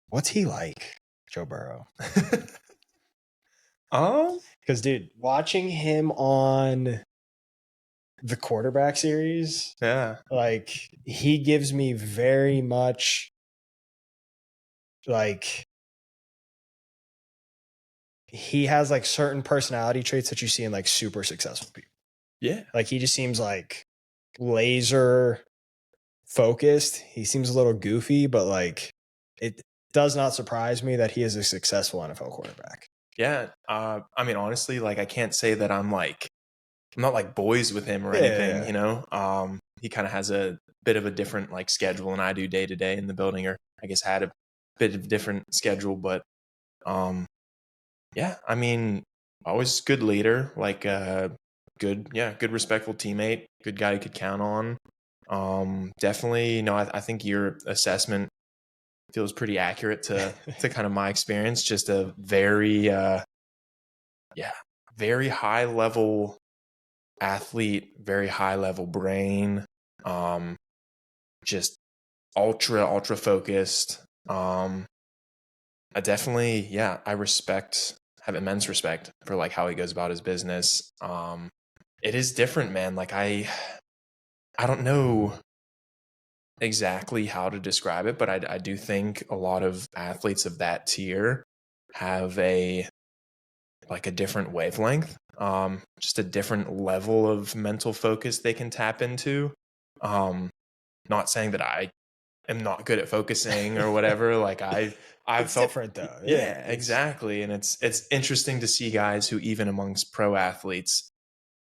What's he like, Joe Burrow? Because, dude, watching him on the quarterback series, like, he gives me very much, like, he has, like, certain personality traits that you see in, like, super successful people. Yeah. Like, he just seems, like, laser focused. He seems a little goofy, but, like, it does not surprise me that he is a successful NFL quarterback. Yeah. I mean, honestly, like, I can't say that I'm not like boys with him or anything, you know? He kind of has a bit of a different like schedule than I do day to day in the building, or I guess had a bit of different schedule, but, yeah, I mean, always good leader, like, good, respectful teammate, good guy you could count on. Definitely, I think your assessment feels pretty accurate to kind of my experience. Just a very, very high level athlete, very high level brain, just ultra focused. I definitely, I have immense respect for like how he goes about his business. It is different, man. Like I don't know exactly how to describe it, but I do think a lot of athletes of that tier have a different wavelength, just a different level of mental focus they can tap into. Not saying that I am not good at focusing or whatever. Like I've It's felt different though. Yeah, exactly. And it's interesting to see guys who even amongst pro athletes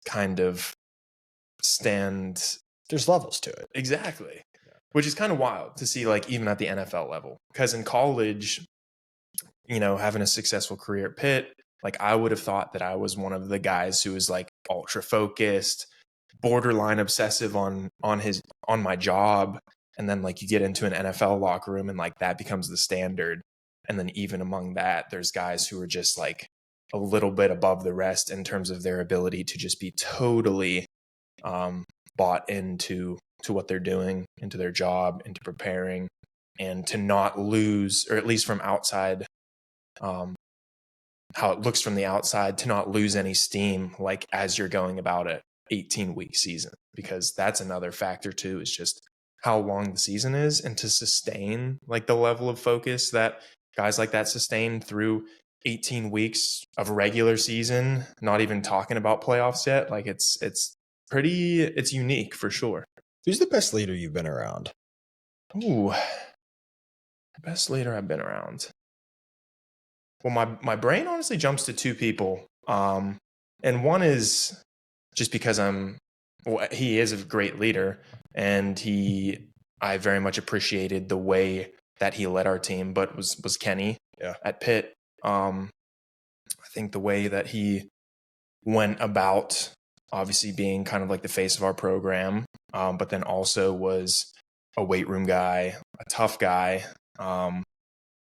kind of stand. There's levels to it. Exactly. Which is kind of wild to see, like, even at the NFL level. Because in college, you know, having a successful career at Pitt, like, I would have thought that I was one of the guys who was like ultra focused, borderline obsessive on my job. And then like you get into an NFL locker room and like that becomes the standard. And then even among that, there's guys who are just like a little bit above the rest in terms of their ability to just be totally bought into what they're doing, into their job, into preparing, and to not lose, or at least from outside, how it looks from the outside, to not lose any steam like as you're going about a 18-week season, because that's another factor too, is just how long the season is, and to sustain like the level of focus that guys like that sustain through 18 weeks of regular season, not even talking about playoffs yet. Like it's unique for sure. Who's the best leader you've been around? Ooh, best leader I've been around. Well, my brain honestly jumps to two people. And one is just because he is a great leader, and I very much appreciated the way that he led our team, but was Kenny at Pitt. I think the way that he went about, obviously being kind of like the face of our program, but then also was a weight room guy, a tough guy, no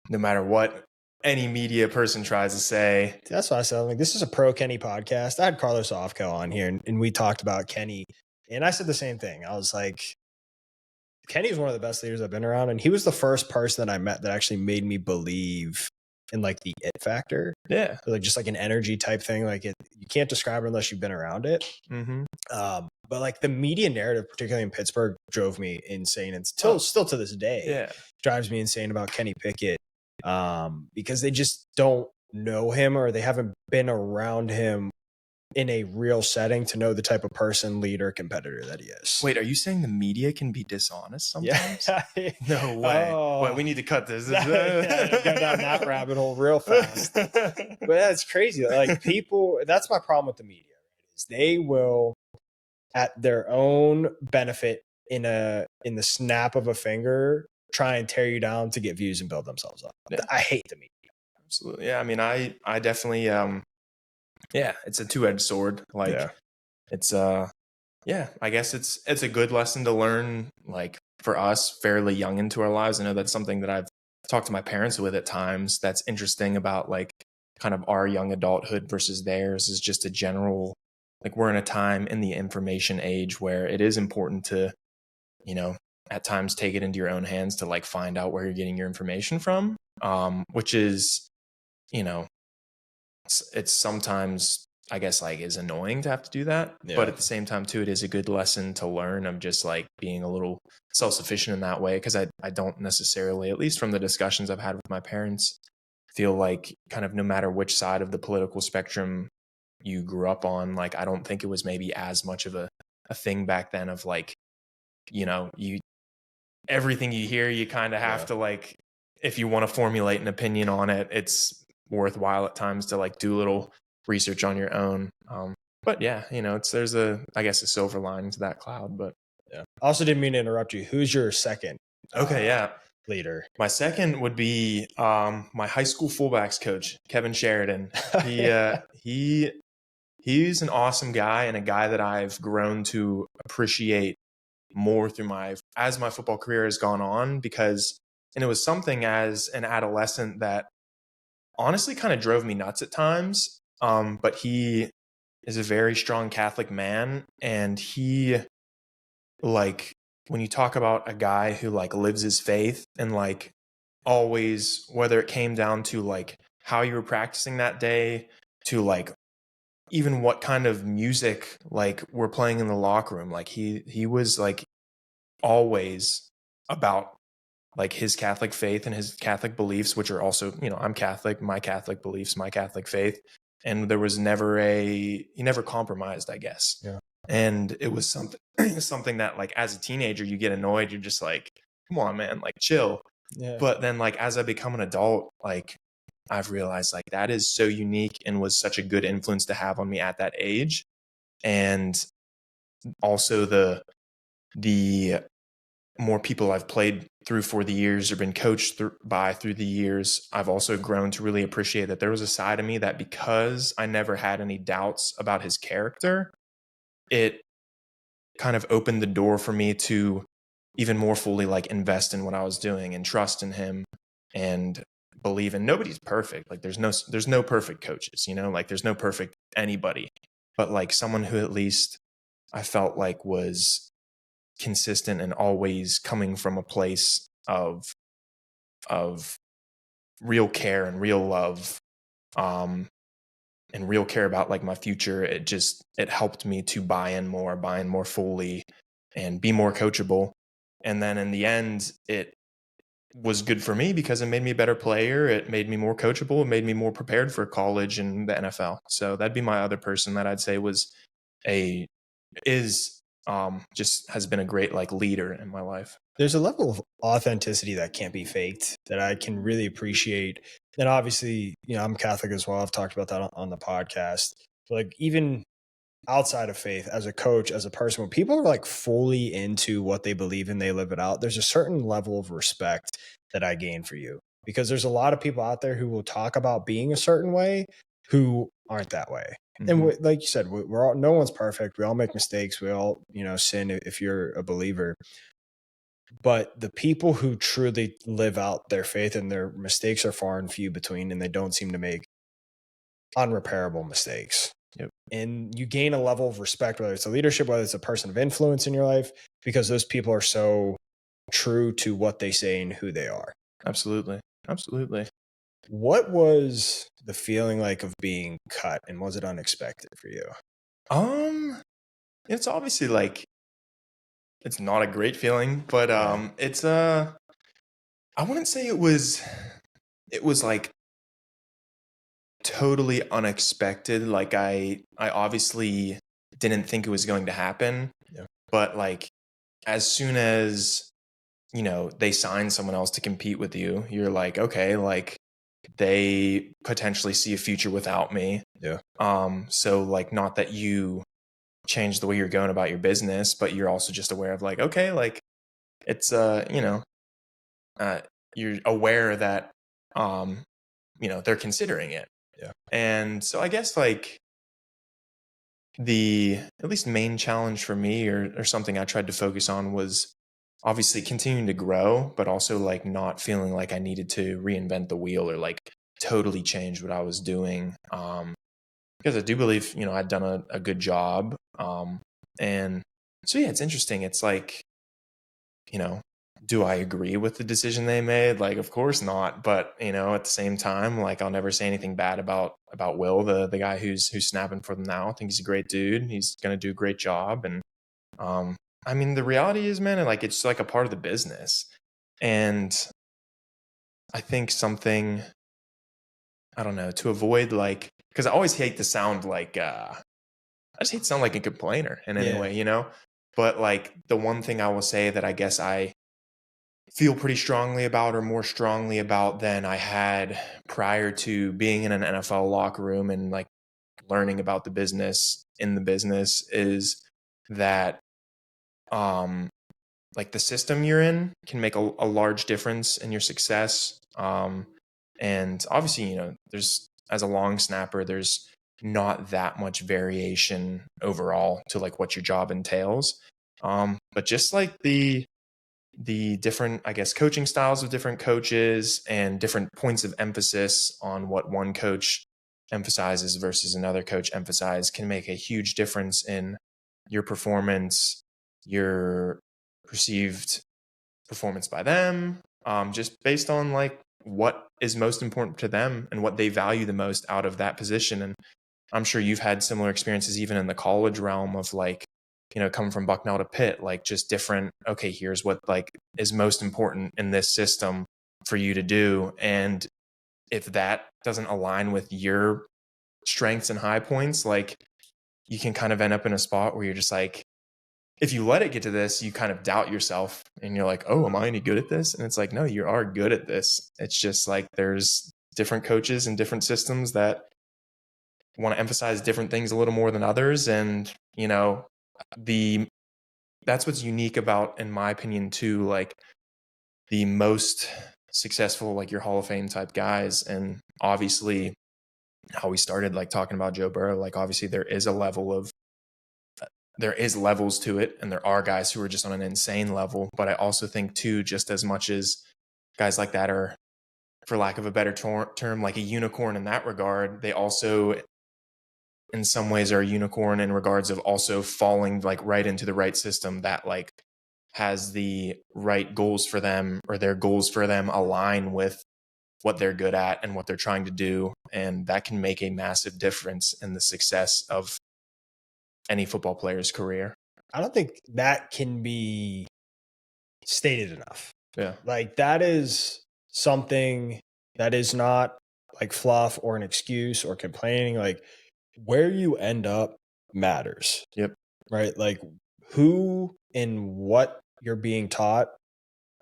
matter what any media person tries to say. That's why I said, like, this is a pro Kenny podcast. I had Carlos Ofco on here, and we talked about Kenny, and I said the same thing. I was like, Kenny is one of the best leaders I've been around, and he was the first person that I met that actually made me believe in like the it factor. Yeah, like just like an energy type thing. Like you can't describe it unless you've been around it. Mm-hmm. But like the media narrative, particularly in Pittsburgh, drove me insane, and still to this day, drives me insane about Kenny Pickett. Because they just don't know him, or they haven't been around him in a real setting to know the type of person, leader, competitor that he is. Wait, are you saying the media can be dishonest sometimes? Yeah. No way. Wait, we need to cut this. Go down that rabbit hole real fast. But that's crazy. Like people, that's my problem with the media. Is they will, at their own benefit, in the snap of a finger, try and tear you down to get views and build themselves up. Yeah. I hate the media. Absolutely. Yeah. I mean, I definitely, it's a two-edged sword. Like it's, I guess it's a good lesson to learn, like for us fairly young into our lives. I know that's something that I've talked to my parents with at times. That's interesting about like kind of our young adulthood versus theirs, is just a general, like we're in a time in the information age where it is important to, you know, at times take it into your own hands to like find out where you're getting your information from. which is, it's sometimes, I guess, like is annoying to have to do that. Yeah. But at the same time too, it is a good lesson to learn of just like being a little self-sufficient in that way. Cause I don't necessarily, at least from the discussions I've had with my parents, feel like kind of no matter which side of the political spectrum you grew up on, like, I don't think it was maybe as much of a thing back then of like, everything you hear, you kind of have to like, if you want to formulate an opinion on it, it's worthwhile at times to like do a little research on your own. But yeah, there's I guess a silver lining to that cloud, but yeah. I also didn't mean to interrupt you. Who's your second? Okay. Leader. My second would be, my high school fullbacks coach, Kevin Sheridan. He's an awesome guy and a guy that I've grown to appreciate more as my football career has gone on, and it was something as an adolescent that honestly kind of drove me nuts at times. But he is a very strong Catholic man, and he, like, when you talk about a guy who like lives his faith and like always, whether it came down to like how you were practicing that day to like even what kind of music like we're playing in the locker room, like he was like always about like his Catholic faith and his Catholic beliefs, which are also, I'm Catholic, my Catholic beliefs, my Catholic faith. And there was he never compromised, I guess. Yeah. And it was something that like as a teenager, you get annoyed. You're just like, come on, man, like chill. Yeah. But then like, as I become an adult, like I've realized like that is so unique and was such a good influence to have on me at that age. And also the more people I've played through for the years or been coached through the years, I've also grown to really appreciate that there was a side of me that, because I never had any doubts about his character, it kind of opened the door for me to even more fully like invest in what I was doing and trust in him and believe in. Nobody's perfect. Like there's no perfect coaches, like there's no perfect anybody, but like someone who at least I felt like was consistent and always coming from a place of real care and real love, and real care about like my future. It helped me to buy in more fully and be more coachable. And then in the end, it was good for me because it made me a better player. It made me more coachable. It made me more prepared for college and the NFL. So that'd be my other person that I'd say just has been a great like leader in my life. There's a level of authenticity that can't be faked that I can really appreciate. And obviously, I'm Catholic as well. I've talked about that on the podcast. But like even outside of faith, as a coach, as a person, when people are like fully into what they believe in, they live it out, there's a certain level of respect that I gain for you, because there's a lot of people out there who will talk about being a certain way who aren't that way. Mm-hmm. And like you said, no one's perfect. We all make mistakes. We all, sin if you're a believer. But the people who truly live out their faith, and their mistakes are far and few between, and they don't seem to make unrepairable mistakes. Yep. And you gain a level of respect, whether it's a leadership, whether it's a person of influence in your life, because those people are so true to what they say and who they are. Absolutely. What was the feeling like of being cut, and was it unexpected for you? It's obviously like, it's not a great feeling, but it's I wouldn't say it was like totally unexpected. Like I obviously didn't think it was going to happen. Yeah. But like as soon as they sign someone else to compete with you, you're like, okay, like they potentially see a future without me. Yeah. So like, not that you change the way you're going about your business, but you're also just aware of like, okay, like it's you're aware that they're considering it. Yeah. And so I guess like the at least main challenge for me or something I tried to focus on was obviously continuing to grow, but also like not feeling like I needed to reinvent the wheel or like totally change what I was doing. Because I do believe, I'd done a good job. And so, yeah, it's interesting. It's like, do I agree with the decision they made? Like, of course not. But, you know, at the same time, like, I'll never say anything bad about Will, the guy who's snapping for them now. I think he's a great dude. He's going to do a great job. And, I mean, the reality is, man, like, it's like a part of the business. And I think something, I don't know, to avoid, like, because I always hate to sound like, I just hate to sound like a complainer in any way, you know? But, like, the one thing I will say that I guess I feel pretty strongly about, or more strongly about than I had prior to being in an NFL locker room and like learning about the business in the business, is that like the system you're in can make a large difference in your success. And obviously, you know, there's, as a long snapper, there's not that much variation overall to like what your job entails. But just like the different, I guess, coaching styles of different coaches and different points of emphasis on what one coach emphasizes versus another coach emphasizes can make a huge difference in your performance, your perceived performance by them, just based on like what is most important to them and what they value the most out of that position. And I'm sure you've had similar experiences even in the college realm of like, you know, coming from Bucknell to Pitt, like just different, okay, here's what like is most important in this system for you to do. And if that doesn't align with your strengths and high points, like you can kind of end up in a spot where you're just like, if you let it get to this, you kind of doubt yourself and you're like, oh, am I any good at this? And it's like, no, you are good at this. It's just like there's different coaches and different systems that want to emphasize different things a little more than others. And, you know, that's what's unique about, in my opinion, too, like the most successful, like your Hall of Fame type guys. And obviously how we started like talking about Joe Burrow, like obviously there is levels to it. And there are guys who are just on an insane level. But I also think too, just as much as guys like that are, for lack of a better term, like a unicorn in that regard, they also in some ways are a unicorn in regards of also falling like right into the right system that like has the right goals for them, or their goals for them align with what they're good at and what they're trying to do. And that can make a massive difference in the success of any football player's career. I don't think that can be stated enough. Yeah. Like that is something that is not like fluff or an excuse or complaining. Like where you end up matters. Yep. Right? Like who and what you're being taught,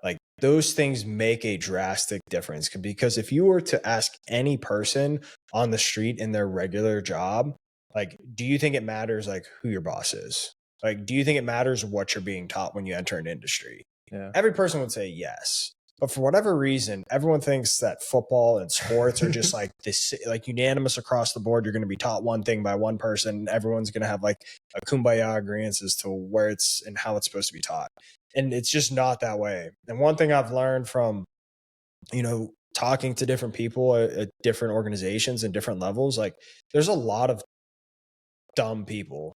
like those things make a drastic difference. Because if you were to ask any person on the street in their regular job, like, do you think it matters like who your boss is? Like, do you think it matters what you're being taught when you enter an industry? Yeah. Every person would say yes. But for whatever reason, everyone thinks that football and sports are just like this, like unanimous across the board. You're going to be taught one thing by one person. Everyone's going to have like a kumbaya agreement as to where it's and how it's supposed to be taught. And it's just not that way. And one thing I've learned from, you know, talking to different people at different organizations and different levels, like there's a lot of dumb people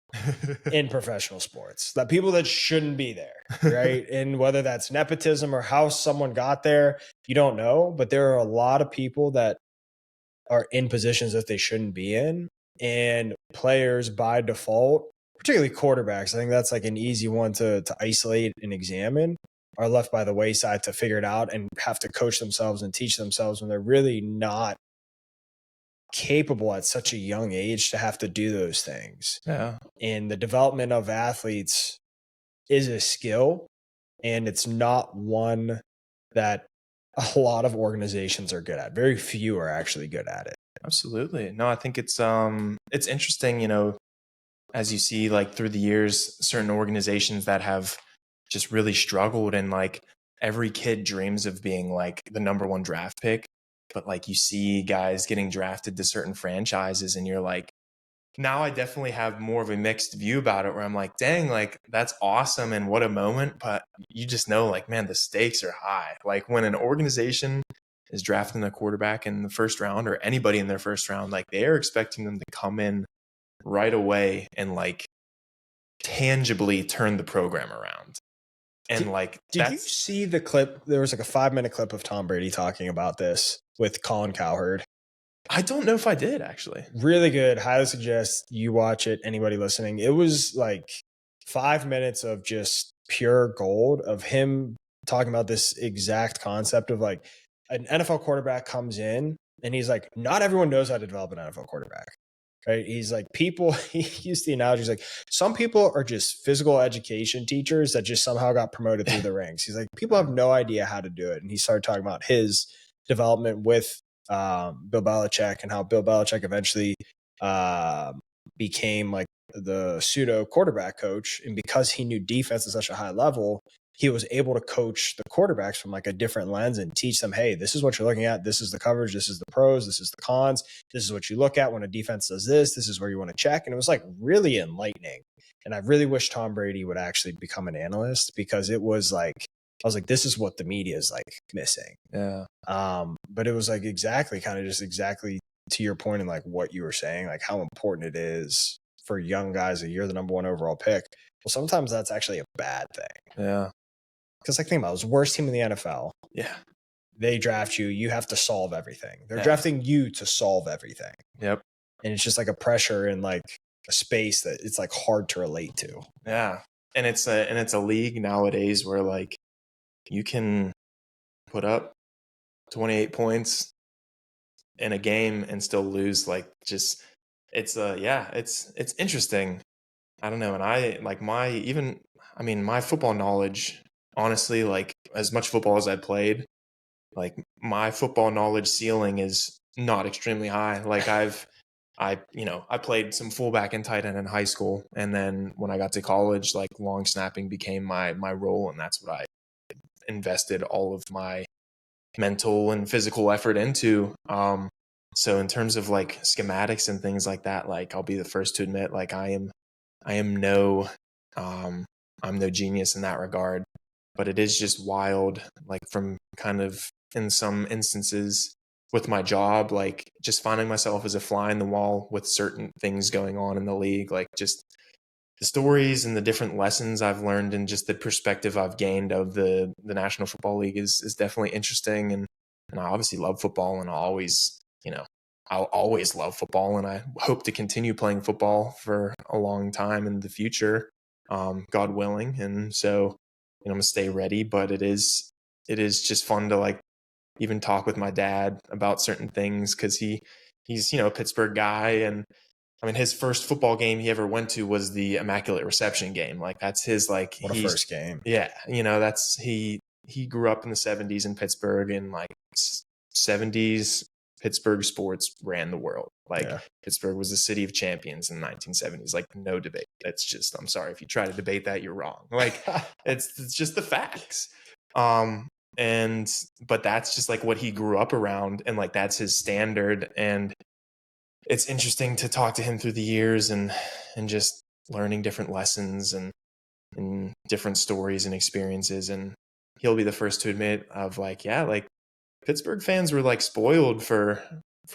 in professional sports, that people that shouldn't be there, right? And whether that's nepotism or how someone got there, you don't know, but there are a lot of people that are in positions that they shouldn't be in, and players by default, particularly quarterbacks, I think that's like an easy one to isolate and examine, are left by the wayside to figure it out and have to coach themselves and teach themselves when they're really not capable at such a young age to have to do those things. Yeah. And the development of athletes is a skill, and it's not one that a lot of organizations are good at. Very few are actually good at it. Absolutely. No, I think it's interesting, you know, as you see like through the years, certain organizations that have just really struggled, and like every kid dreams of being like the number one draft pick. But like you see guys getting drafted to certain franchises and you're like, now I definitely have more of a mixed view about it, where I'm like, dang, like that's awesome and what a moment. But you just know like, man, the stakes are high. Like when an organization is drafting a quarterback in the first round, or anybody in their first round, like they are expecting them to come in right away and like tangibly turn the program around. And did you see the clip? There was like a 5-minute clip of Tom Brady talking about this with Colin Cowherd. I don't know if I did, actually. Really good. Highly suggest you watch it. Anybody listening. It was like 5 minutes of just pure gold of him talking about this exact concept of like an NFL quarterback comes in and he's like, not everyone knows how to develop an NFL quarterback. Right. He's like, people, he used the analogy. He's like, some people are just physical education teachers that just somehow got promoted through the ranks. He's like, people have no idea how to do it. And he started talking about his development with Bill Belichick and how Bill Belichick eventually became like the pseudo quarterback coach. And because he knew defense at such a high level, he was able to coach the quarterbacks from like a different lens and teach them, hey, this is what you're looking at. This is the coverage. This is the pros. This is the cons. This is what you look at when a defense does this. This is where you want to check. And it was like really enlightening. And I really wish Tom Brady would actually become an analyst, because it was like, I was like, this is what the media is like missing. Yeah. But it was like exactly to your point, and like what you were saying, like how important it is for young guys that you're the number 1 overall pick. Well, sometimes that's actually a bad thing. Yeah. Because like, think about it, it was the worst team in the NFL. Yeah. They draft you. You have to solve everything. They're drafting you to solve everything. Yep. And it's just like a pressure in like a space that it's like hard to relate to. Yeah. And it's a league nowadays where like you can put up 28 points in a game and still lose. Like, just it's interesting. I don't know. And I like my football knowledge, honestly, like as much football as I played, like my football knowledge ceiling is not extremely high. Like I played some fullback and tight end in high school. And then when I got to college, like long snapping became my role. And that's what I invested all of my mental and physical effort into. So in terms of like schematics and things like that, like I'll be the first to admit, like I'm no genius in that regard, but it is just wild. Like from kind of in some instances with my job, like just finding myself as a fly in the wall with certain things going on in the league, like just the stories and the different lessons I've learned and just the perspective I've gained of the National Football League is definitely interesting. And I obviously love football, and I'll always love football, and I hope to continue playing football for a long time in the future, God willing. And so, I'm gonna stay ready, but it is just fun to like even talk with my dad about certain things, because he's a Pittsburgh guy, and I mean, his first football game he ever went to was the Immaculate Reception game. Like that's his like what a first game. Yeah, that's he grew up in the 70s in Pittsburgh, and like 70s Pittsburgh sports ran the world. Like Pittsburgh was the city of champions in the 1970s. Like no debate. It's just, I'm sorry if you try to debate that, you're wrong. Like it's just the facts. But that's just like what he grew up around, and like that's his standard. And it's interesting to talk to him through the years and just learning different lessons and different stories and experiences. And he'll be the first to admit of like, yeah, like Pittsburgh fans were like spoiled for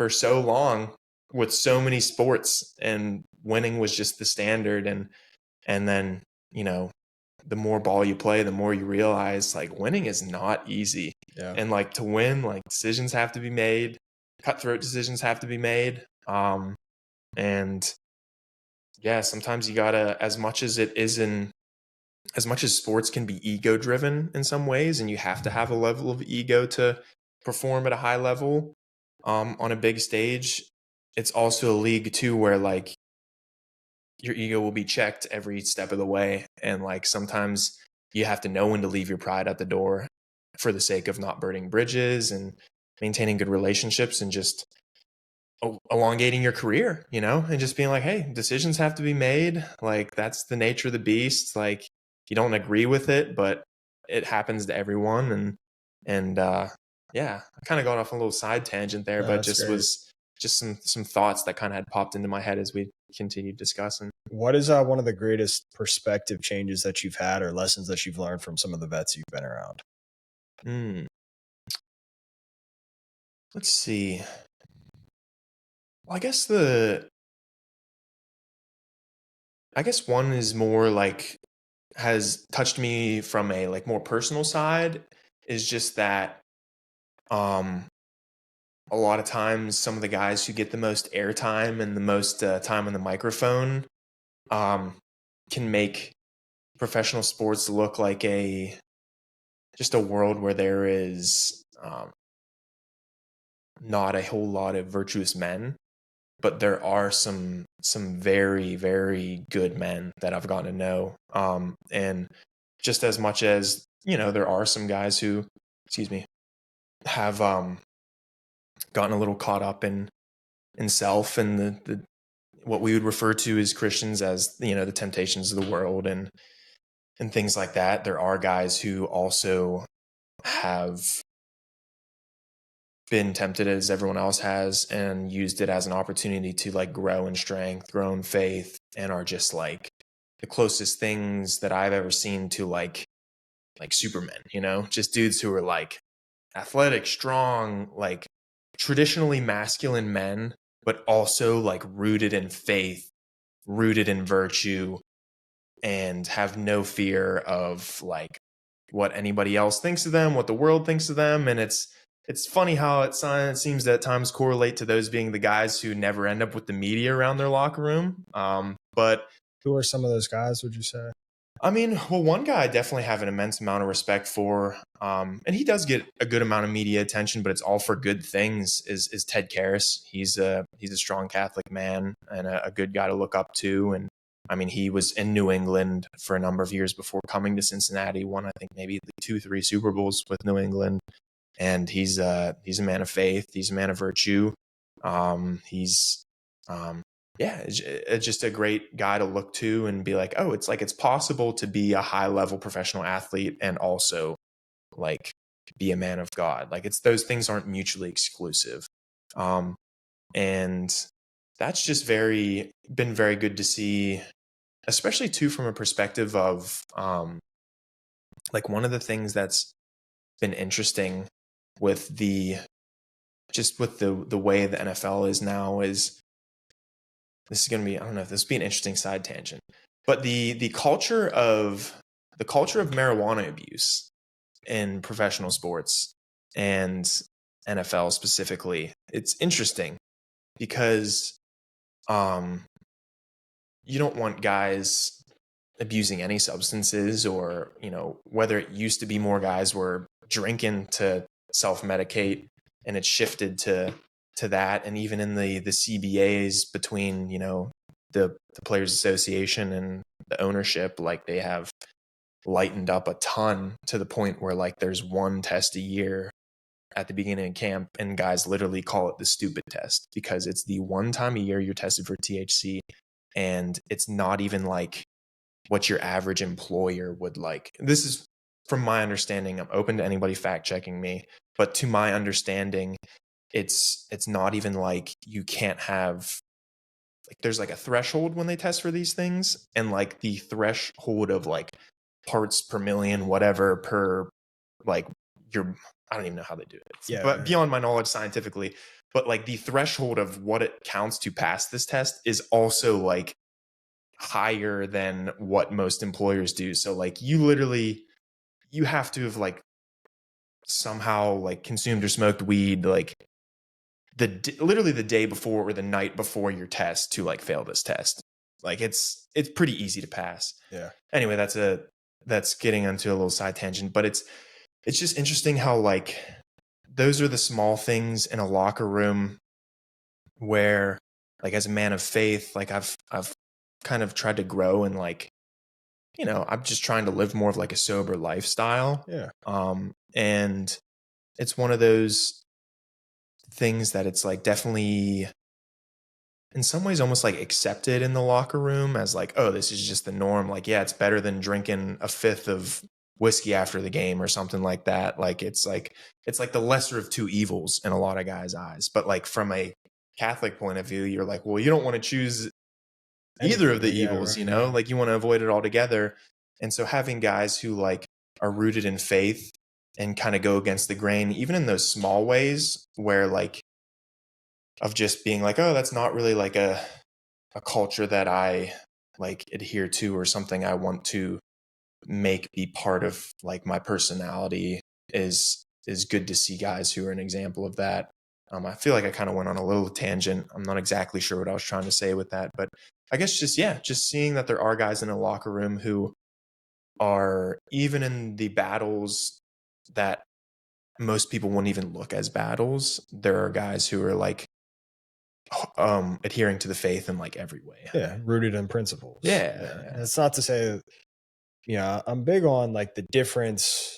so long with so many sports, and winning was just the standard. And then, the more ball you play, the more you realize like winning is not easy. Yeah. And like to win, like decisions have to be made, cutthroat decisions have to be made. And yeah, sometimes you gotta, as much as sports can be ego driven in some ways, and you have to have a level of ego to perform at a high level, on a big stage, it's also a league too, where like your ego will be checked every step of the way. And like, sometimes you have to know when to leave your pride at the door for the sake of not burning bridges and maintaining good relationships and just elongating your career, and just being like, hey, decisions have to be made. Like that's the nature of the beast. Like you don't agree with it, but it happens to everyone. And yeah, I kind of got off a little side tangent there, but was just some thoughts that kind of had popped into my head as we continued discussing. What is one of the greatest perspective changes that you've had, or lessons that you've learned from some of the vets you've been around? Let's see. Well, I guess one is more like has touched me from a like more personal side is just that a lot of times some of the guys who get the most airtime and the most time on the microphone can make professional sports look like just a world where there is not a whole lot of virtuous men, but there are some very, very good men that I've gotten to know. And just as much as, there are some guys who, have gotten a little caught up in self and the what we would refer to as Christians as, the temptations of the world and things like that. There are guys who also have been tempted as everyone else has and used it as an opportunity to like grow in strength, grow in faith, and are just like the closest things that I've ever seen to like Supermen, just dudes who are like athletic, strong, like traditionally masculine men, but also like rooted in faith, rooted in virtue, and have no fear of like what anybody else thinks of them, what the world thinks of them. And it's funny how it seems that at times correlate to those being the guys who never end up with the media around their locker room. But who are some of those guys, would you say? I mean, well, one guy I definitely have an immense amount of respect for, and he does get a good amount of media attention, but it's all for good things, is Ted Karras. He's a strong Catholic man and a good guy to look up to. And I mean, he was in New England for a number of years before coming to Cincinnati, won, I think, maybe 2-3 Super Bowls with New England. And he's a man of faith. He's a man of virtue. It's just a great guy to look to and be like, oh, it's possible to be a high level professional athlete and also like be a man of God. Like those things aren't mutually exclusive. And that's just been very good to see, especially too, from a perspective of, like one of the things that's been interesting with the way the NFL is now is, this is going to be, I don't know if this will be an interesting side tangent, but the culture of marijuana abuse in professional sports and NFL specifically, it's interesting because you don't want guys abusing any substances, or, whether it used to be more guys were drinking to self-medicate and it's shifted to that. And even in the CBAs between, the Players Association and the ownership, like they have lightened up a ton to the point where like there's one test a year at the beginning of camp and guys literally call it the stupid test because it's the one time a year you're tested for THC, and it's not even like what your average employer would like. This is from my understanding. I'm open to anybody fact checking me, but to my understanding, it's not even like you can't have, like there's like a threshold when they test for these things, and like the threshold of like parts per million, whatever, per like I don't even know how they do it, but beyond my knowledge scientifically, but like the threshold of what it counts to pass this test is also like higher than what most employers do. So like you have to have like somehow like consumed or smoked weed like literally the day before or the night before your test to like fail this test. Like it's pretty easy to pass. Yeah. Anyway, that's getting onto a little side tangent, but it's just interesting how like those are the small things in a locker room where like as a man of faith, like I've kind of tried to grow and like, I'm just trying to live more of like a sober lifestyle. Yeah. And it's one of those things that it's like definitely in some ways almost like accepted in the locker room as like, oh, this is just the norm. Like, yeah, it's better than drinking a fifth of whiskey after the game or something like that. Like, it's like the lesser of two evils in a lot of guys' eyes. But like from a Catholic point of view, you're like, well, you don't want to choose either of the evils, right. Like you want to avoid it altogether. And so having guys who like are rooted in faith and kind of go against the grain, even in those small ways where like of just being like, oh, that's not really like a culture that I like adhere to or something I want to be part of like my personality is good to see guys who are an example of that. I feel like I kind of went on a little tangent. I'm not exactly sure what I was trying to say with that, but I guess just seeing that there are guys in a locker room who are, even in the battles that most people wouldn't even look as battles, there are guys who are like adhering to the faith in like every way. Yeah, rooted in principles. Yeah. And it's not to say, I'm big on like the difference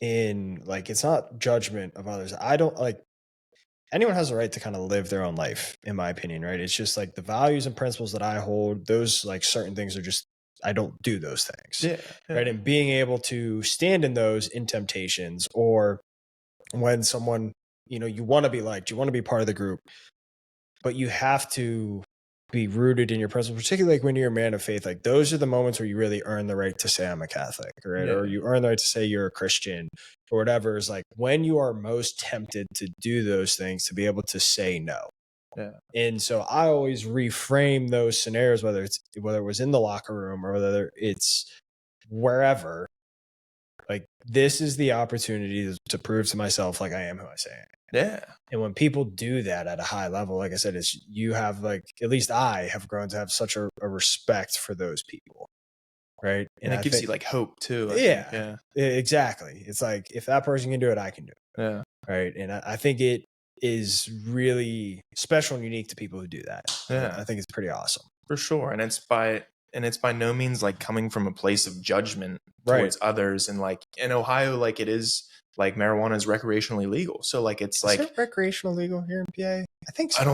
in like, it's not judgment of others. I don't like, anyone has a right to kind of live their own life, in my opinion, right? It's just like the values and principles that I hold, those like certain things are just, I don't do those things. Yeah. Right. And being able to stand in those in temptations, or when someone, you want to be liked, you want to be part of the group, but you have to be rooted in your principles, particularly like when you're a man of faith. Like those are the moments where you really earn the right to say I'm a Catholic, right? Yeah. Or you earn the right to say you're a Christian or whatever. Is like when you are most tempted to do those things, to be able to say no. Yeah. And so I always reframe those scenarios, whether it was in the locker room or whether it's wherever. Like this is the opportunity to prove to myself like I am who I say I am. Yeah. And when people do that at a high level, like I said, you have like, at least I have grown to have such a respect for those people. Right. And it gives you like hope too. Yeah, exactly. It's like, if that person can do it, I can do it. Yeah. Right. And I think it is really special and unique to people who do that. Yeah. I think it's pretty awesome. For sure. And it's by no means like coming from a place of judgment towards others. And like in Ohio, like it is, like marijuana is recreationally legal. So like it's like, is it recreational legal here in PA? I think so. I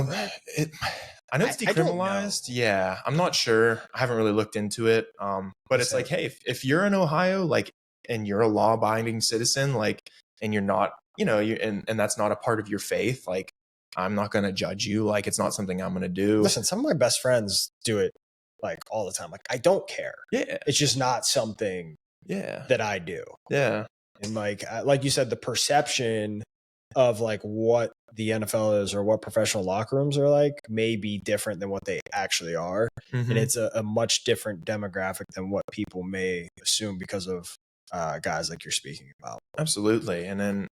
know it's decriminalized. Yeah. I'm not sure. I haven't really looked into it. But it's like, hey, if you're in Ohio, like, and you're a law abiding citizen, like, and you're not, and that's not a part of your faith, like, I'm not going to judge you. Like, it's not something I'm going to do. Listen, some of my best friends do it like all the time. Like, I don't care. Yeah. It's just not something that I do. Yeah. And like you said, the perception of like what the NFL is or what professional locker rooms are like may be different than what they actually are. Mm-hmm. And it's a much different demographic than what people may assume because of guys like you're speaking about. Absolutely. And then,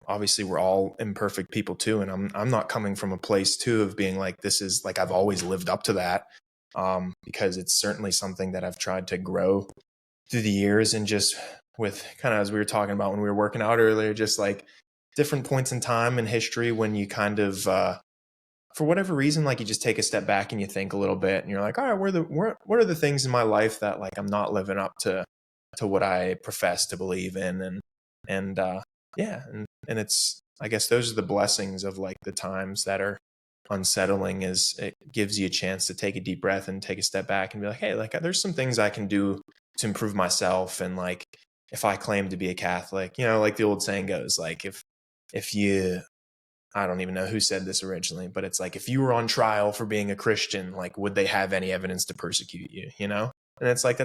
obviously we're all imperfect people too. And I'm not coming from a place too of being like, this is like, I've always lived up to that. Because it's certainly something that I've tried to grow through the years, and just with kind of, as we were talking about when we were working out earlier, just like different points in time in history when you kind of, for whatever reason, like you just take a step back and you think a little bit and you're like, all right, what are the things in my life that like I'm not living up to what I profess to believe in? And it's, I guess those are the blessings of like the times that are unsettling, is it gives you a chance to take a deep breath and take a step back and be like, hey, like there's some things I can do to improve myself. And like, if I claim to be a Catholic, like the old saying goes, like if you, I don't even know who said this originally, but it's like, if you were on trial for being a Christian, like, would they have any evidence to persecute you, And it's like,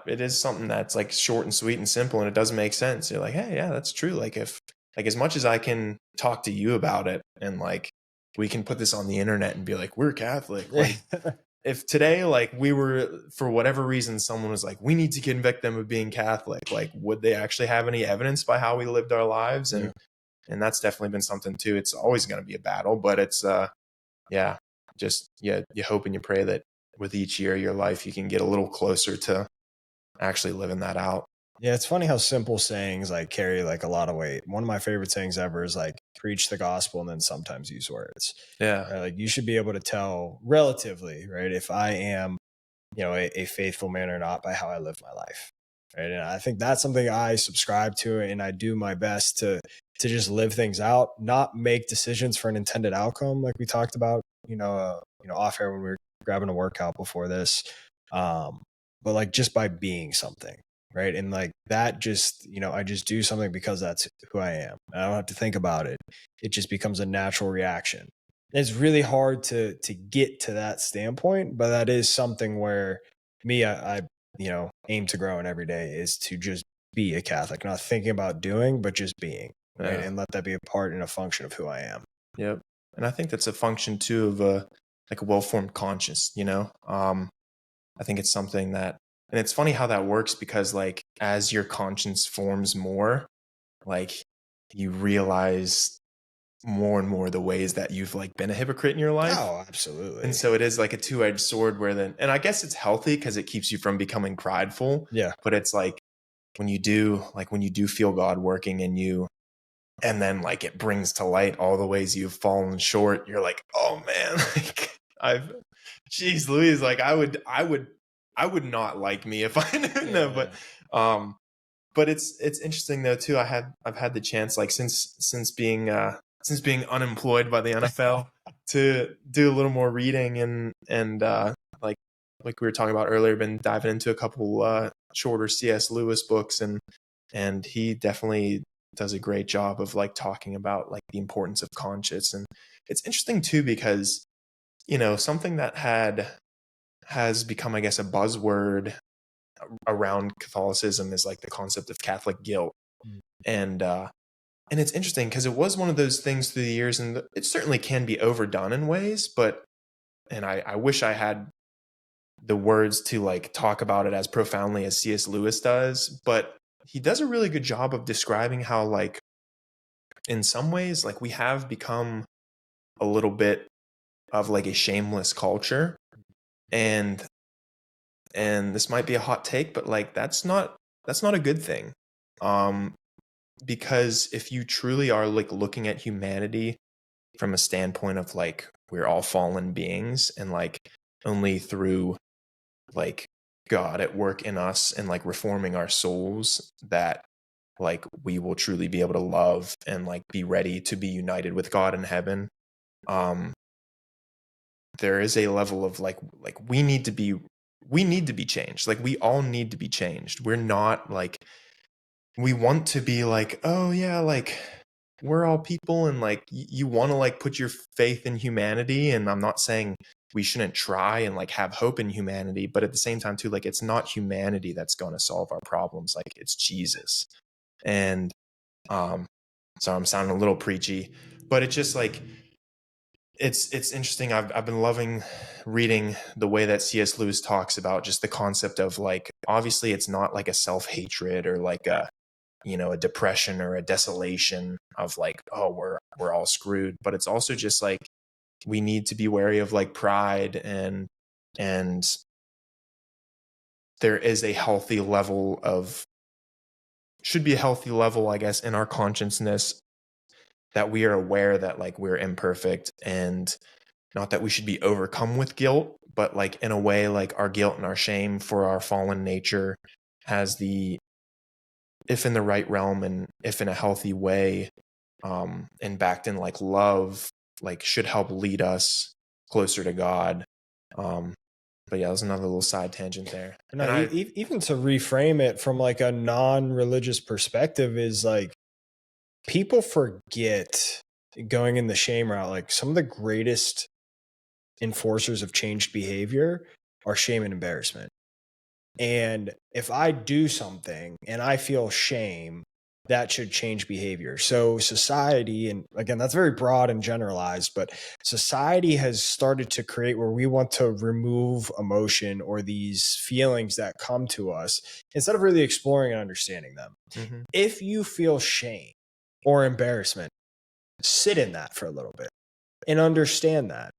it is something that's like short and sweet and simple, and it does make sense. You're like, hey, yeah, that's true. Like if, like as much as I can talk to you about it and like, we can put this on the internet and be like, we're Catholic. Like, if today, like we were, for whatever reason, someone was like, we need to convict them of being Catholic, like, would they actually have any evidence by how we lived our lives? And that's definitely been something too. It's always going to be a battle, but it's, you hope and you pray that with each year of your life, you can get a little closer to actually living that out. Yeah, it's funny how simple sayings like carry like a lot of weight. One of my favorite sayings ever is like, preach the gospel and then sometimes use words. Yeah. Right? Like you should be able to tell relatively, right, if I am, a faithful man or not by how I live my life. Right. And I think that's something I subscribe to, and I do my best to just live things out, not make decisions for an intended outcome, like we talked about, off air when we were grabbing a workout before this. But like just by being something. Right. And like that just, I just do something because that's who I am. I don't have to think about it. It just becomes a natural reaction. And it's really hard to get to that standpoint, but that is something where I aim to grow in every day, is to just be a Catholic, not thinking about doing, but just being, right? And let that be a part and a function of who I am. Yep. And I think that's a function too of like a well-formed conscience, you know? I think it's something that, and it's funny how that works because like as your conscience forms more, like you realize more and more the ways that you've like been a hypocrite in your life. Oh, absolutely. And so it is like a two-edged sword where then, and I guess it's healthy because it keeps you from becoming prideful. Yeah. But it's like when you do feel God working in you, and then like it brings to light all the ways you've fallen short, you're like, oh man, like geez Louise, like I would not like me if I didn't know. But it's interesting though too. I've had the chance like since being unemployed by the NFL to do a little more reading and like we were talking about earlier, been diving into a couple shorter C.S. Lewis books, and he definitely does a great job of like talking about like the importance of conscience. And it's interesting too because, you know, something that has become, I guess, a buzzword around Catholicism is like the concept of Catholic guilt. And it's interesting because it was one of those things through the years, and it certainly can be overdone in ways, but, and I wish I had the words to like talk about it as profoundly as C.S. Lewis does, but he does a really good job of describing how like in some ways like we have become a little bit of like a shameless culture, and this might be a hot take, but like that's not a good thing, because if you truly are like looking at humanity from a standpoint of like we're all fallen beings, and like only through like God at work in us and like reforming our souls that like we will truly be able to love and like be ready to be united with God in heaven. There is a level of like we need to be changed. Like we all need to be changed. We're not like, we want to be like, oh yeah, like we're all people, and like you want to like put your faith in humanity. And I'm not saying we shouldn't try and like have hope in humanity, but at the same time too, like it's not humanity that's going to solve our problems. Like it's Jesus. And so I'm sounding a little preachy, but it's just like it's interesting. I've been loving reading the way that C.S. Lewis talks about just the concept of like, obviously it's not like a self-hatred or like a, you know, a depression or a desolation of like, oh, we're all screwed, but it's also just like we need to be wary of like pride, and there is a healthy level of, should be a healthy level, I guess, in our consciousness that we are aware that like we're imperfect, and not that we should be overcome with guilt, but like in a way like our guilt and our shame for our fallen nature has the, if in the right realm and if in a healthy way, and backed in like love, like should help lead us closer to God. But yeah, there's another little side tangent there. No, even to reframe it from like a non-religious perspective is like, people forget, going in the shame route, like some of the greatest enforcers of changed behavior are shame and embarrassment. And if I do something and I feel shame, that should change behavior. So society, and again, that's very broad and generalized, but society has started to create where we want to remove emotion or these feelings that come to us instead of really exploring and understanding them. Mm-hmm. If you feel shame or embarrassment, sit in that for a little bit and understand that.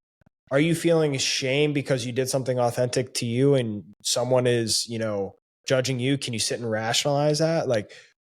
Are you feeling shame because you did something authentic to you and someone is, you know, judging you? Can you sit and rationalize that? Like,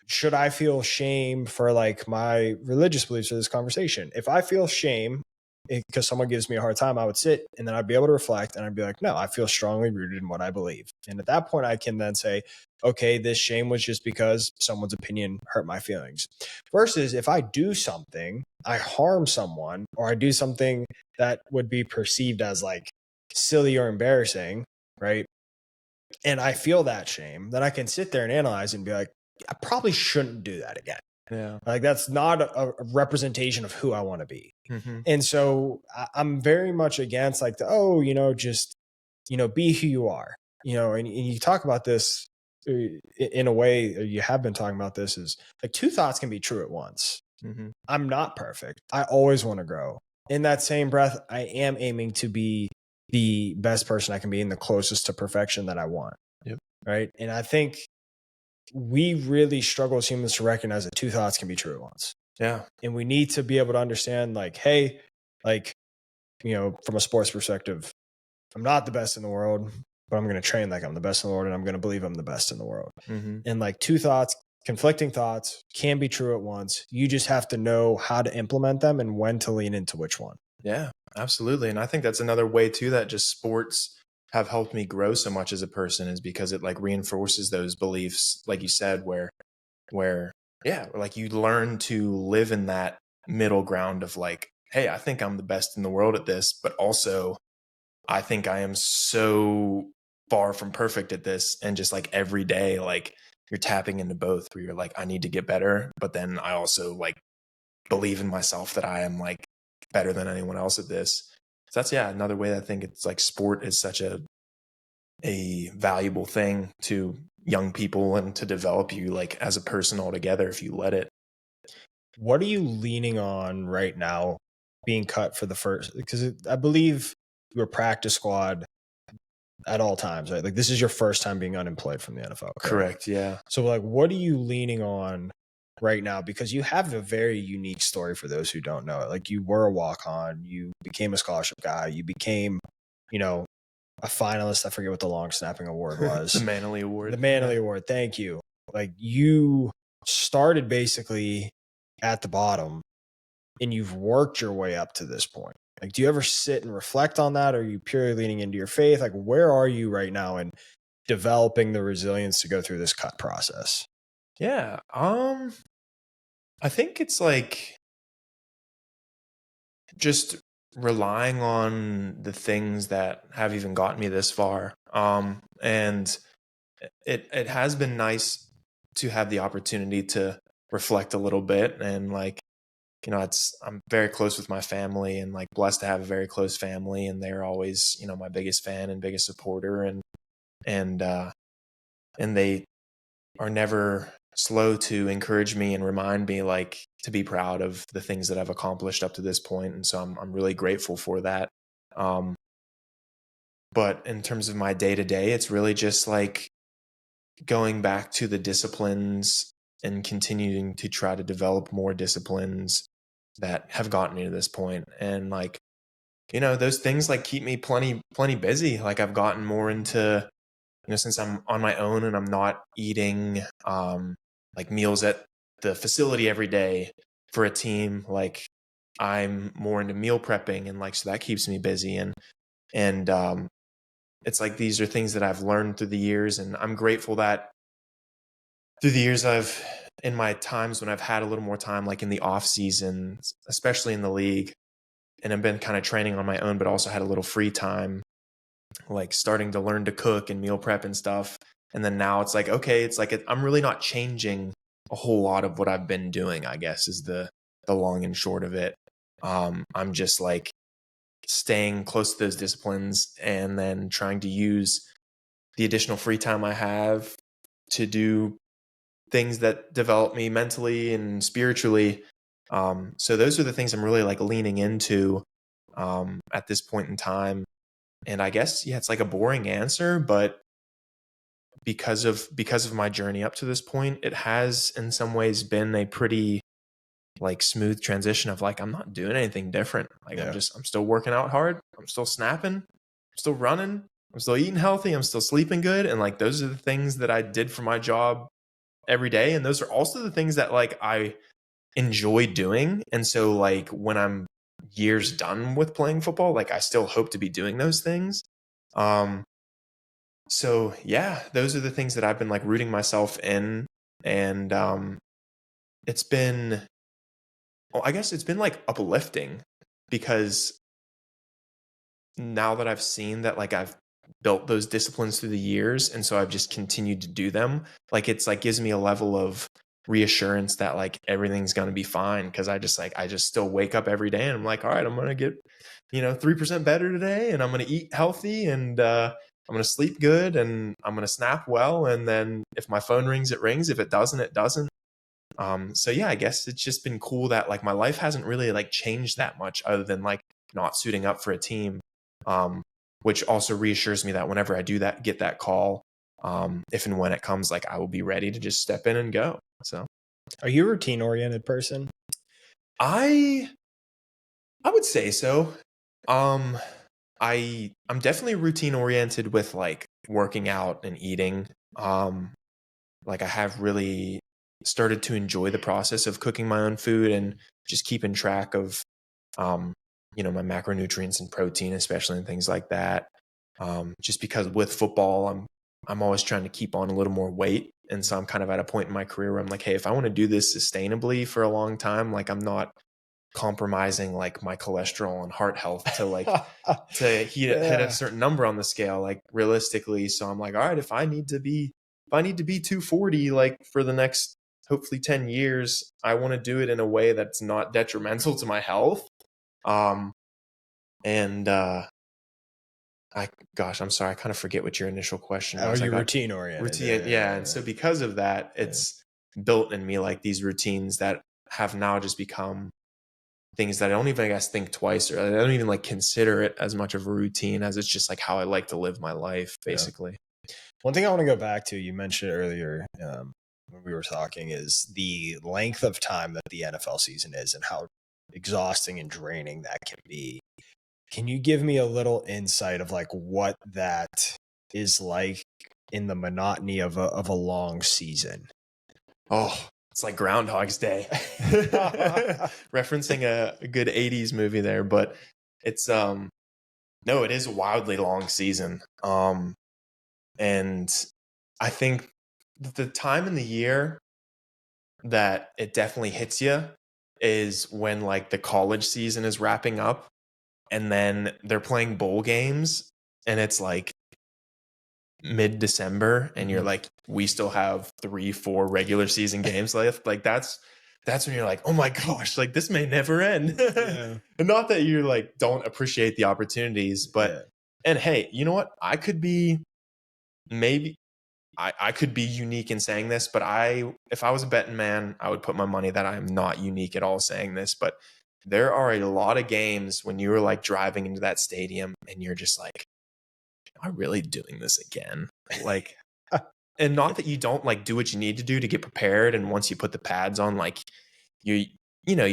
should I feel shame for like my religious beliefs or this conversation? If I feel shame because someone gives me a hard time, I would sit and then I'd be able to reflect and I'd be like, no, I feel strongly rooted in what I believe. And at that point, I can then say, okay, this shame was just because someone's opinion hurt my feelings. Versus if I do something, I harm someone, or I do something that would be perceived as like silly or embarrassing, right? And I feel that shame, then I can sit there and analyze and be like, I probably shouldn't do that again. Yeah. Like that's not a representation of who I want to be. Mm-hmm. And so I'm very much against like just, be who you are, and you talk about this in a way, you have been talking about this, is like two thoughts can be true at once. Mm-hmm. I'm not perfect. I always want to grow. in that same breath, I am aiming to be the best person I can be and the closest to perfection that I want. Yep. Right. And I think we really struggle as humans to recognize that two thoughts can be true at once. Yeah. And we need to be able to understand, like, hey, like, you know, from a sports perspective, I'm not the best in the world, but I'm going to train like I'm the best in the world, and I'm going to believe I'm the best in the world. Mm-hmm. And like two thoughts, conflicting thoughts can be true at once. You just have to know how to implement them and when to lean into which one. Yeah, absolutely. And I think that's another way too that just sports have helped me grow so much as a person, is because it like reinforces those beliefs, like you said, where yeah, like you learn to live in that middle ground of like, hey, I think I'm the best in the world at this, but also I think I am so far from perfect at this. And just like every day, like you're tapping into both, where you're like, I need to get better, but then I also like believe in myself that I am like better than anyone else at this. So that's, yeah, another way that I think it's like sport is such a valuable thing to young people and to develop you like as a person altogether if you let it. What are you leaning on right now being cut for the first? Because I believe you're practice squad at all times, right? Like this is your first time being unemployed from the NFL. Correct. Yeah. So like, what are you leaning on right now? Because you have a very unique story for those who don't know it. Like you were a walk-on, you became a scholarship guy, you became, you know, a finalist. I forget what the long snapping award was. The Manley Award. The Manley Award. Thank you. Like you started basically at the bottom and you've worked your way up to this point. Like, do you ever sit and reflect on that? Or are you purely leaning into your faith? Like, where are you right now in developing the resilience to go through this cut process? Yeah. I think it's like just relying on the things that have even gotten me this far. And it has been nice to have the opportunity to reflect a little bit, and like, you know, I'm very close with my family, and like blessed to have a very close family, and they're always, you know, my biggest fan and biggest supporter, and they are never slow to encourage me and remind me like to be proud of the things that I've accomplished up to this point. And so I'm really grateful for that. But in terms of my day to day, it's really just like going back to the disciplines and continuing to try to develop more disciplines that have gotten me to this point. And like, you know, those things like keep me plenty busy. Like I've gotten more into, you know, since I'm on my own and I'm not eating like meals at the facility every day for a team, like I'm more into meal prepping, and like, so that keeps me busy. And it's like, these are things that I've learned through the years, and I'm grateful that through the years in my times when I've had a little more time, like in the off season, especially in the league, and I've been kind of training on my own, but also had a little free time, like starting to learn to cook and meal prep and stuff. And then now it's like, okay, it's like, I'm really not changing a whole lot of what I've been doing, I guess, is the long and short of it. I'm just like staying close to those disciplines, and then trying to use the additional free time I have to do things that develop me mentally and spiritually. So those are the things I'm really like leaning into at this point in time. And I guess, yeah, it's like a boring answer, but because of my journey up to this point, it has in some ways been a pretty like smooth transition of like, I'm not doing anything different. Like, yeah. I'm still working out hard. I'm still snapping. I'm still running. I'm still eating healthy. I'm still sleeping good. And like, those are the things that I did for my job every day. And those are also the things that like I enjoy doing. And so like when I'm years done with playing football, like I still hope to be doing those things. So yeah, those are the things that I've been like rooting myself in. And it's been, well, I guess it's been like uplifting, because now that I've seen that like I've built those disciplines through the years, and so I've just continued to do them, like it's like gives me a level of reassurance that like everything's going to be fine, because I just still wake up every day and I'm like, all right, I'm going to get, 3% better today, and I'm going to eat healthy, and I'm going to sleep good, and I'm going to snap well, and then if my phone rings, it rings. If it doesn't, it doesn't. So yeah, I guess it's just been cool that like my life hasn't really like changed that much other than like not suiting up for a team. Which also reassures me that whenever I do get that call, if and when it comes, like I will be ready to just step in and go. So are you a routine oriented person? I would say so. I'm definitely routine oriented with like working out and eating. Like I have really started to enjoy the process of cooking my own food and just keeping track of, my macronutrients and protein, especially and things like that. Just because with football, I'm always trying to keep on a little more weight. And so I'm kind of at a point in my career where I'm like, hey, if I want to do this sustainably for a long time, like I'm not compromising like my cholesterol and heart health to like to hit a certain number on the scale, like realistically. So I'm like, all right, if I need to be 240 like for the next hopefully 10 years, I want to do it in a way that's not detrimental to my health. I'm sorry, I kind of forget what your initial question was. Are you routine oriented? Routine, yeah. And so because of that, it's built in me like these routines that have now just become things that I don't even, I guess, think twice, or I don't even like consider it as much of a routine as it's just like how I like to live my life, basically. Yeah. One thing I want to go back to, you mentioned earlier when we were talking, is the length of time that the NFL season is and how exhausting and draining that can be. Can you give me a little insight of like what that is like in the monotony of a long season? Oh, it's like Groundhog's Day. Referencing a good 80s movie there, but it's no, it is a wildly long season. And I think the time in the year that it definitely hits you is when like the college season is wrapping up and then they're playing bowl games and it's like mid-December and you're like, we still have 3-4 regular season games left. Like that's when you're like, oh my gosh, like this may never end. Yeah. And not that you like don't appreciate the opportunities, but and hey, you know what? I could be unique in saying this, but if I was a betting man, I would put my money that I'm not unique at all saying this, but there are a lot of games when you were like driving into that stadium and you're just like, am I really doing this again? Like, and not that you don't like do what you need to do to get prepared. And once you put the pads on, like your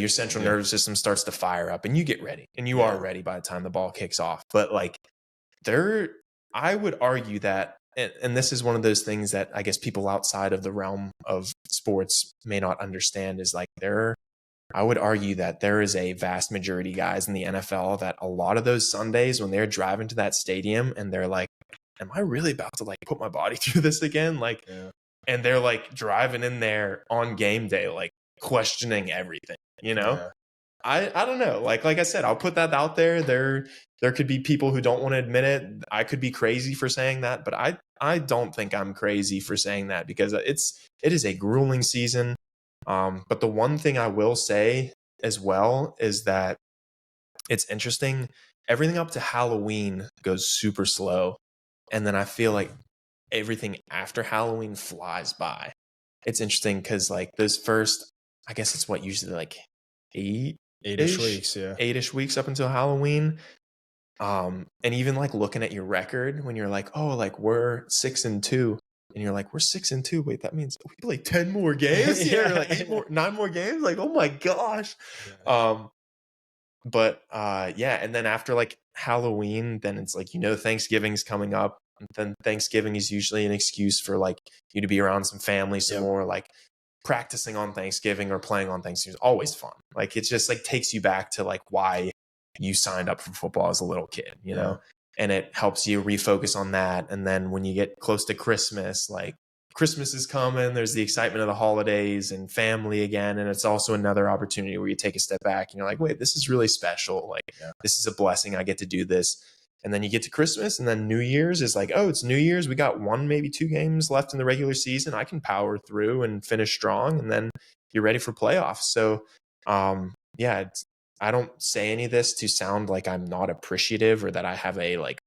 central nervous system starts to fire up and you get ready and you are ready by the time the ball kicks off. But like I would argue that, and this is one of those things that I guess people outside of the realm of sports may not understand, is like I would argue that there is a vast majority guys in the NFL that a lot of those Sundays when they're driving to that stadium and they're like, am I really about to like put my body through this again? Like, and they're like driving in there on game day, like questioning everything, you know? Yeah. I don't know. Like I said, I'll put that out there. There could be people who don't want to admit it. I could be crazy for saying that, but I don't think I'm crazy for saying that because it is a grueling season. But the one thing I will say as well is that it's interesting. Everything up to Halloween goes super slow. And then I feel like everything after Halloween flies by. It's interesting because like those first, I guess it's what usually like 8-ish weeks, 8-ish weeks up until Halloween. And even like looking at your record when you're like, oh, like we're 6-2. And you're like, we're 6-2. Wait, that means we play 10 more games here, like 9 more games. Like, oh my gosh. Yeah. And then after like Halloween, then it's like, Thanksgiving's coming up. And then Thanksgiving is usually an excuse for like you to be around some family some more, like practicing on Thanksgiving or playing on Thanksgiving is always fun. Like it just like takes you back to like why you signed up for football as a little kid, you know? And it helps you refocus on that. And then when you get close to Christmas, like Christmas is coming, there's the excitement of the holidays and family again. And it's also another opportunity where you take a step back and you're like, wait, this is really special. Like this is a blessing. I get to do this. And then you get to Christmas and then New Year's is like, oh, it's New Year's. We got 1, maybe 2 games left in the regular season. I can power through and finish strong. And then you're ready for playoffs. So, I don't say any of this to sound like I'm not appreciative or that I have a like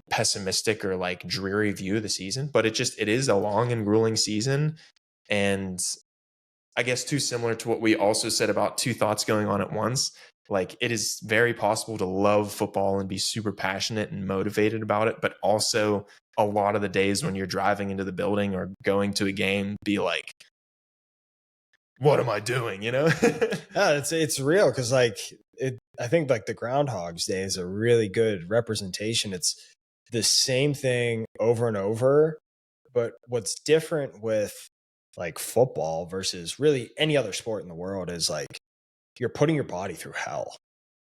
pessimistic or like dreary view of the season, but it is a long and grueling season. And I guess, too similar to what we also said about two thoughts going on at once. Like, it is very possible to love football and be super passionate and motivated about it, but also a lot of the days when you're driving into the building or going to a game, be like, what am I doing? You know? Yeah, it's real. Cause like I think like the Groundhog's Day is a really good representation. It's the same thing over and over, but what's different with like football versus really any other sport in the world is like, you're putting your body through hell.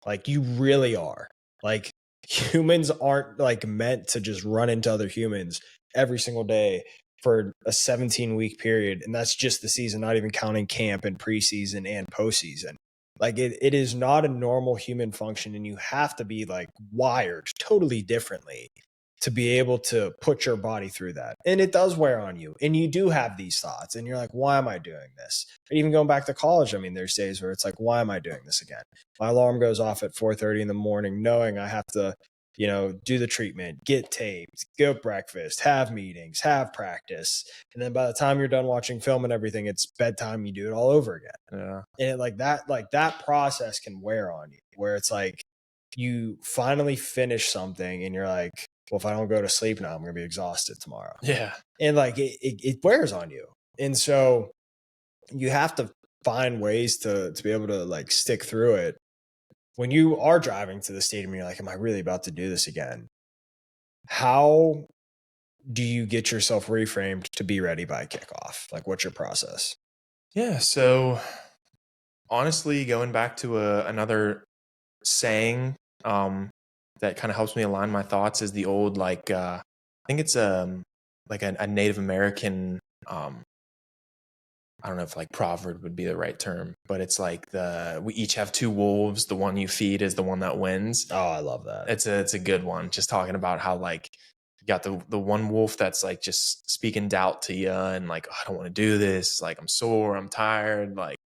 Like, you really are. Like, humans aren't like meant to just run into other humans every single day for a 17-week period. And that's just the season, not even counting camp and preseason and postseason. Like, it is not a normal human function, and you have to be like wired totally differently to be able to put your body through that. And it does wear on you. And you do have these thoughts and you're like, why am I doing this? Or even going back to college, I mean, there's days where it's like, why am I doing this again? My alarm goes off at 4:30 in the morning, knowing I have to, do the treatment, get taped, go breakfast, have meetings, have practice. And then by the time you're done watching film and everything, it's bedtime. You do it all over again. Yeah. And that process can wear on you, where it's like you finally finish something and you're like, well, if I don't go to sleep now, I'm going to be exhausted tomorrow. Yeah. And like it wears on you. And so you have to find ways to be able to like stick through it. When you are driving to the stadium, you're like, am I really about to do this again? How do you get yourself reframed to be ready by kickoff? Like, what's your process? Yeah. So honestly, going back to another saying, that kind of helps me align my thoughts is the old, like, I think it's like a Native American, I don't know if like proverb would be the right term, but it's like we each have two wolves. The one you feed is the one that wins. Oh, I love that. It's a good one. Just talking about how like you got the one wolf that's like just speaking doubt to you and like, oh, I don't want to do this. Like, I'm sore, I'm tired, like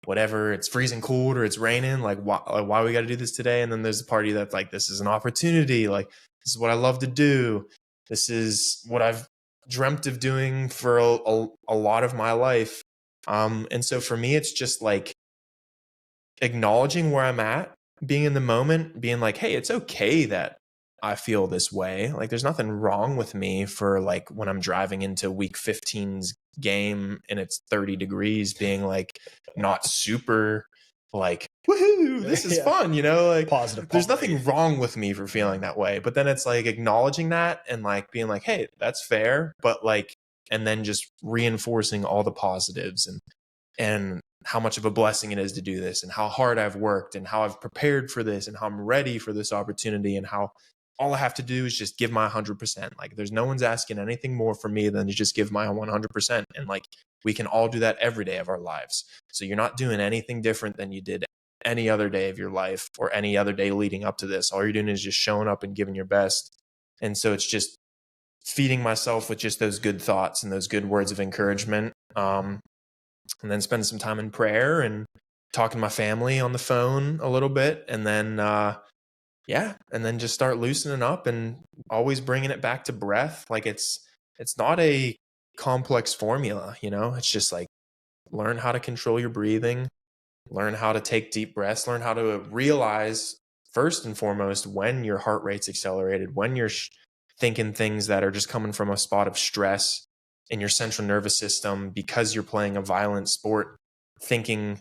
whatever, it's freezing cold or it's raining. Like, why we got to do this today? And then there's a party that's like, this is an opportunity. Like, this is what I love to do. This is what I've dreamt of doing for a lot of my life. And so for me, it's just like acknowledging where I'm at, being in the moment, being like, hey, it's okay that I feel this way. Like, there's nothing wrong with me for like when I'm driving into week 15's game and it's 30 degrees, being like not super like, woohoo, this is fun, like positive. There's nothing wrong with me for feeling that way. But then it's like acknowledging that and like being like, hey, that's fair. But like, and then just reinforcing all the positives and how much of a blessing it is to do this and how hard I've worked and how I've prepared for this and how I'm ready for this opportunity and how all I have to do is just give my 100%. Like, there's no one's asking anything more from me than to just give my 100%. And like, we can all do that every day of our lives. So you're not doing anything different than you did any other day of your life or any other day leading up to this. All you're doing is just showing up and giving your best. And so it's just feeding myself with just those good thoughts and those good words of encouragement. And then spend some time in prayer and talking to my family on the phone a little bit. And then, and then just start loosening up and always bringing it back to breath. Like, it's not a complex formula, it's just like, learn how to control your breathing, learn how to take deep breaths, learn how to realize first and foremost when your heart rate's accelerated, when you're thinking things that are just coming from a spot of stress in your central nervous system because you're playing a violent sport, thinking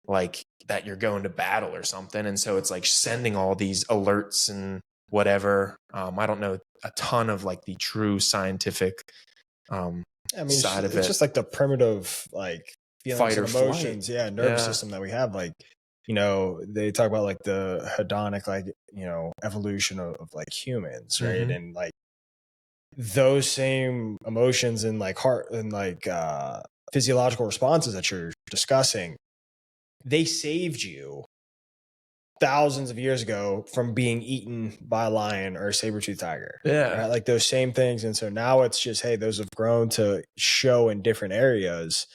like that you're going to battle or something. And so it's like sending all these alerts and whatever. I don't know a ton of like the true scientific side of it. It's just like the primitive like feelings and emotions, nervous system that we have. Like, they talk about like the hedonic, like, evolution of like humans, right? Mm-hmm. And like those same emotions and like heart and like physiological responses that you're discussing, they saved you thousands of years ago from being eaten by a lion or a saber-toothed tiger. Yeah. Right? Like those same things. And so now it's just, hey, those have grown to show in different areas,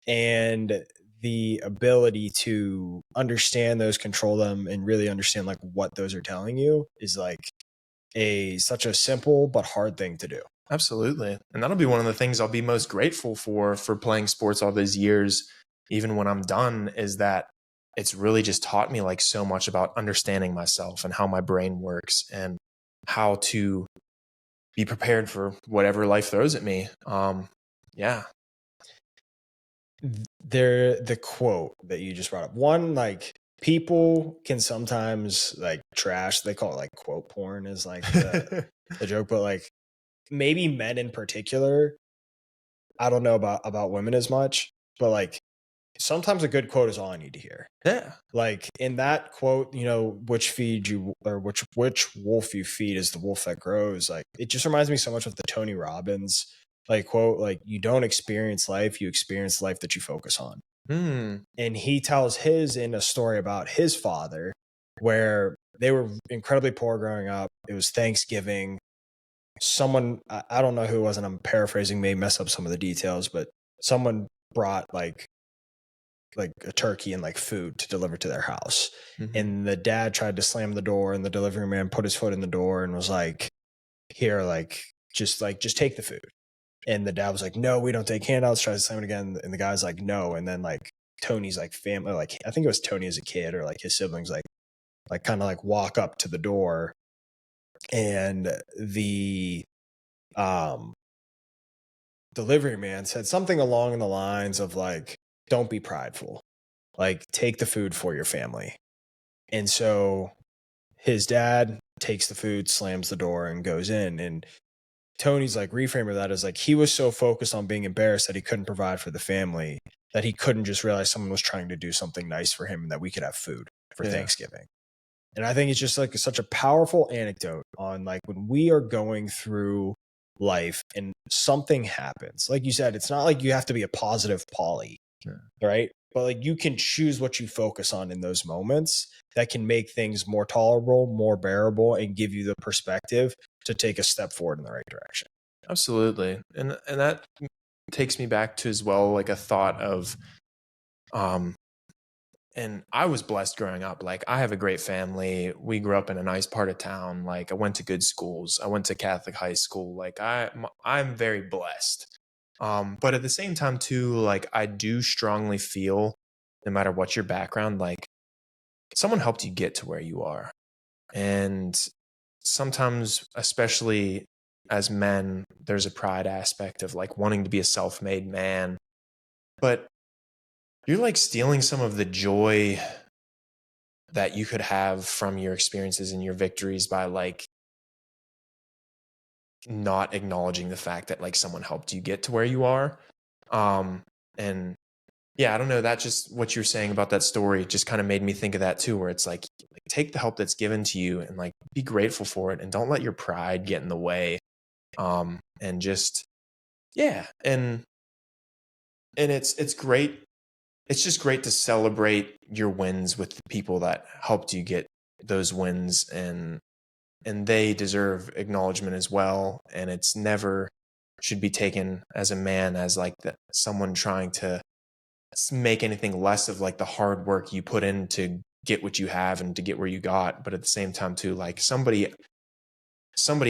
and the ability to understand those, control them, and really understand like what those are telling you is like such a simple but hard thing to do. Absolutely. And that'll be one of the things I'll be most grateful for playing sports all those years, even when I'm done, is that it's really just taught me like so much about understanding myself and how my brain works and how to be prepared for whatever life throws at me. Yeah. The quote that you just brought up, one, like, people can sometimes like trash, they call it like quote porn is like the joke, but like maybe men in particular, I don't know about women as much, but like sometimes a good quote is all I need to hear. Yeah. Like in that quote, you know, which wolf you feed is the wolf that grows. Like it just reminds me so much of the Tony Robbins like quote, like you don't experience life, you experience life that you focus on. And he tells his in a story about his father where they were incredibly poor growing up. It was Thanksgiving. Someone, I don't know who it was, and I'm paraphrasing, may mess up some of the details, but someone brought like a turkey and like food to deliver to their house. And the dad tried to slam the door, and the delivery man put his foot in the door and was like, here, just take the food. And the dad was like, no, we don't take handouts. Tries to slam it again. And the guy's like, no. And then like Tony's like family, like I think it was Tony as a kid or like his siblings, like kind of like walk up to the door, and the delivery man said something along the lines of like, don't be prideful, like take the food for your family. And so his dad takes the food, slams the door, and goes in. And Tony's like reframe of that is like he was so focused on being embarrassed that he couldn't provide for the family that he couldn't just realize someone was trying to do something nice for him and that we could have food for Thanksgiving. And I think it's just like such a powerful anecdote on like when we are going through life and something happens. Like you said, it's not like you have to be a positive Polly, right? But like you can choose what you focus on in those moments that can make things more tolerable, more bearable, and give you the perspective to take a step forward in the right direction. Absolutely. And that takes me back to as well, like a thought of, and I was blessed growing up. Like I have a great family. We grew up in a nice part of town. Like I went to good schools. I went to Catholic high school. Like I'm very blessed. But at the same time too, like I do strongly feel no matter what your background, like someone helped you get to where you are. And sometimes, especially as men, there's a pride aspect of like wanting to be a self-made man, but you're like stealing some of the joy that you could have from your experiences and your victories by like not acknowledging the fact that like someone helped you get to where you are. And yeah, I don't know, that just what you're saying about that story just kind of made me think of that too, where it's like take the help that's given to you and like be grateful for it and don't let your pride get in the way. And just, yeah. And it's great. It's just great to celebrate your wins with the people that helped you get those wins, and they deserve acknowledgement as well. And it's never should be taken as a man as like someone trying to make anything less of like the hard work you put in to get what you have and to get where you got. But at the same time too, like somebody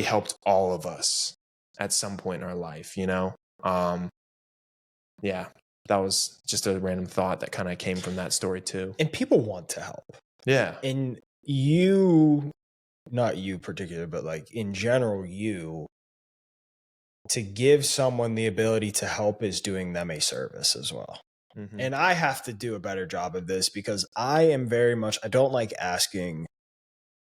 helped all of us at some point in our life, you know? Yeah, that was just a random thought that kind of came from that story too. And people want to help. Yeah. And you, not you particular, but like in general, to give someone the ability to help is doing them a service as well. Mm-hmm. And I have to do a better job of this because I don't like asking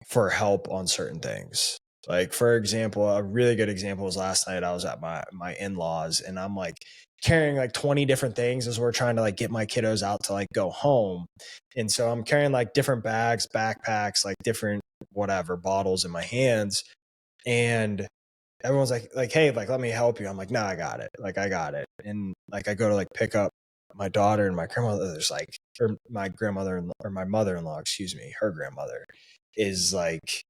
for help on certain things. Like, for example, a really good example was last night I was at my in-laws and I'm like carrying like 20 different things as we're trying to like get my kiddos out to like go home. And so I'm carrying like different bags, backpacks, like different whatever bottles in my hands. And everyone's like, hey, like, let me help you. I'm like, no, I got it. Like, I got it. And like, I go to like pick up my daughter and my grandmother's like, or my grandmother or my mother-in-law, excuse me, her grandmother is like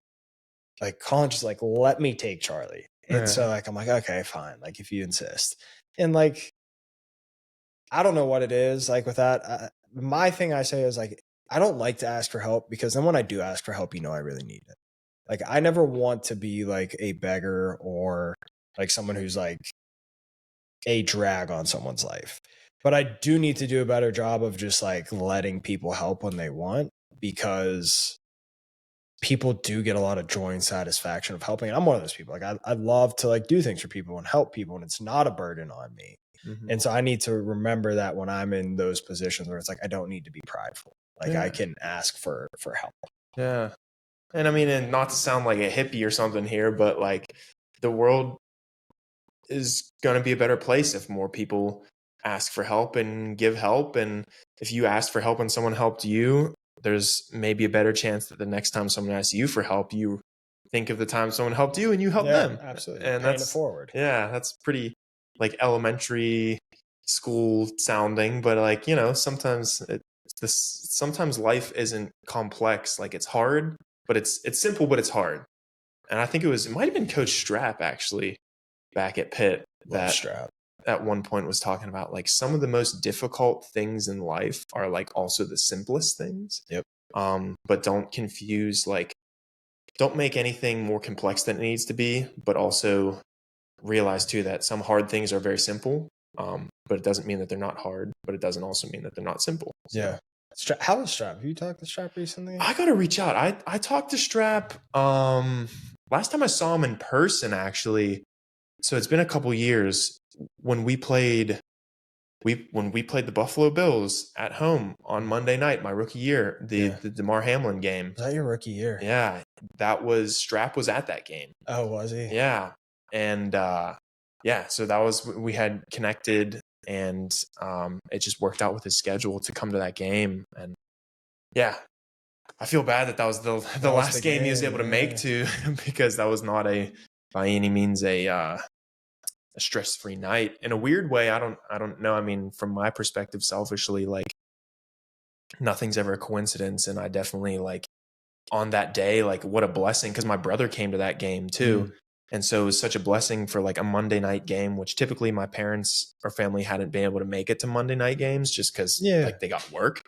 Colin just like, let me take Charlie. And so like, I'm like, okay, fine. Like if you insist. And like, I don't know what it is like with that. My thing I say is like, I don't like to ask for help because then when I do ask for help, I really need it. Like I never want to be like a beggar or like someone who's like a drag on someone's life. But I do need to do a better job of just like letting people help when they want, because people do get a lot of joy and satisfaction of helping. And I'm one of those people. Like I love to like do things for people and help people, and it's not a burden on me. Mm-hmm. And so I need to remember that when I'm in those positions where it's like, I don't need to be prideful. Like I can ask for help. Yeah. And I mean, and not to sound like a hippie or something here, but like the world is going to be a better place if more people ask for help and give help. And if you ask for help and someone helped you, there's maybe a better chance that the next time someone asks you for help, you think of the time someone helped you and you help them. Absolutely. And that's it forward. Yeah, that's pretty like elementary school sounding, but like, you know, sometimes life isn't complex. Like it's hard, but it's simple, but it's hard. And I think it might have been Coach Strap actually back at Pitt that at one point was talking about like some of the most difficult things in life are like also the simplest things. Yep. But don't confuse, like, don't make anything more complex than it needs to be, but also realize too that some hard things are very simple. But it doesn't mean that they're not hard, but it doesn't also mean that they're not simple. So. Yeah. How is Strap? Have you talked to Strap recently? I got to reach out. I talked to Strap last time I saw him in person, actually. So it's been a couple years when we played the Buffalo Bills at home on Monday night, my rookie year, the Damar Hamlin game. Was that your rookie year? Yeah, Strap was at that game. Oh, was he? Yeah. And so we had connected, and it just worked out with his schedule to come to that game. And yeah, I feel bad that was the last game he was able to make too, because that was not by any means a stress-free night. In a weird way, I don't know. I mean, from my perspective, selfishly, like nothing's ever a coincidence. And I definitely like on that day, like what a blessing, because my brother came to that game too. And so it was such a blessing for like a Monday night game, which typically my parents or family hadn't been able to make it to Monday night games just because like they got work.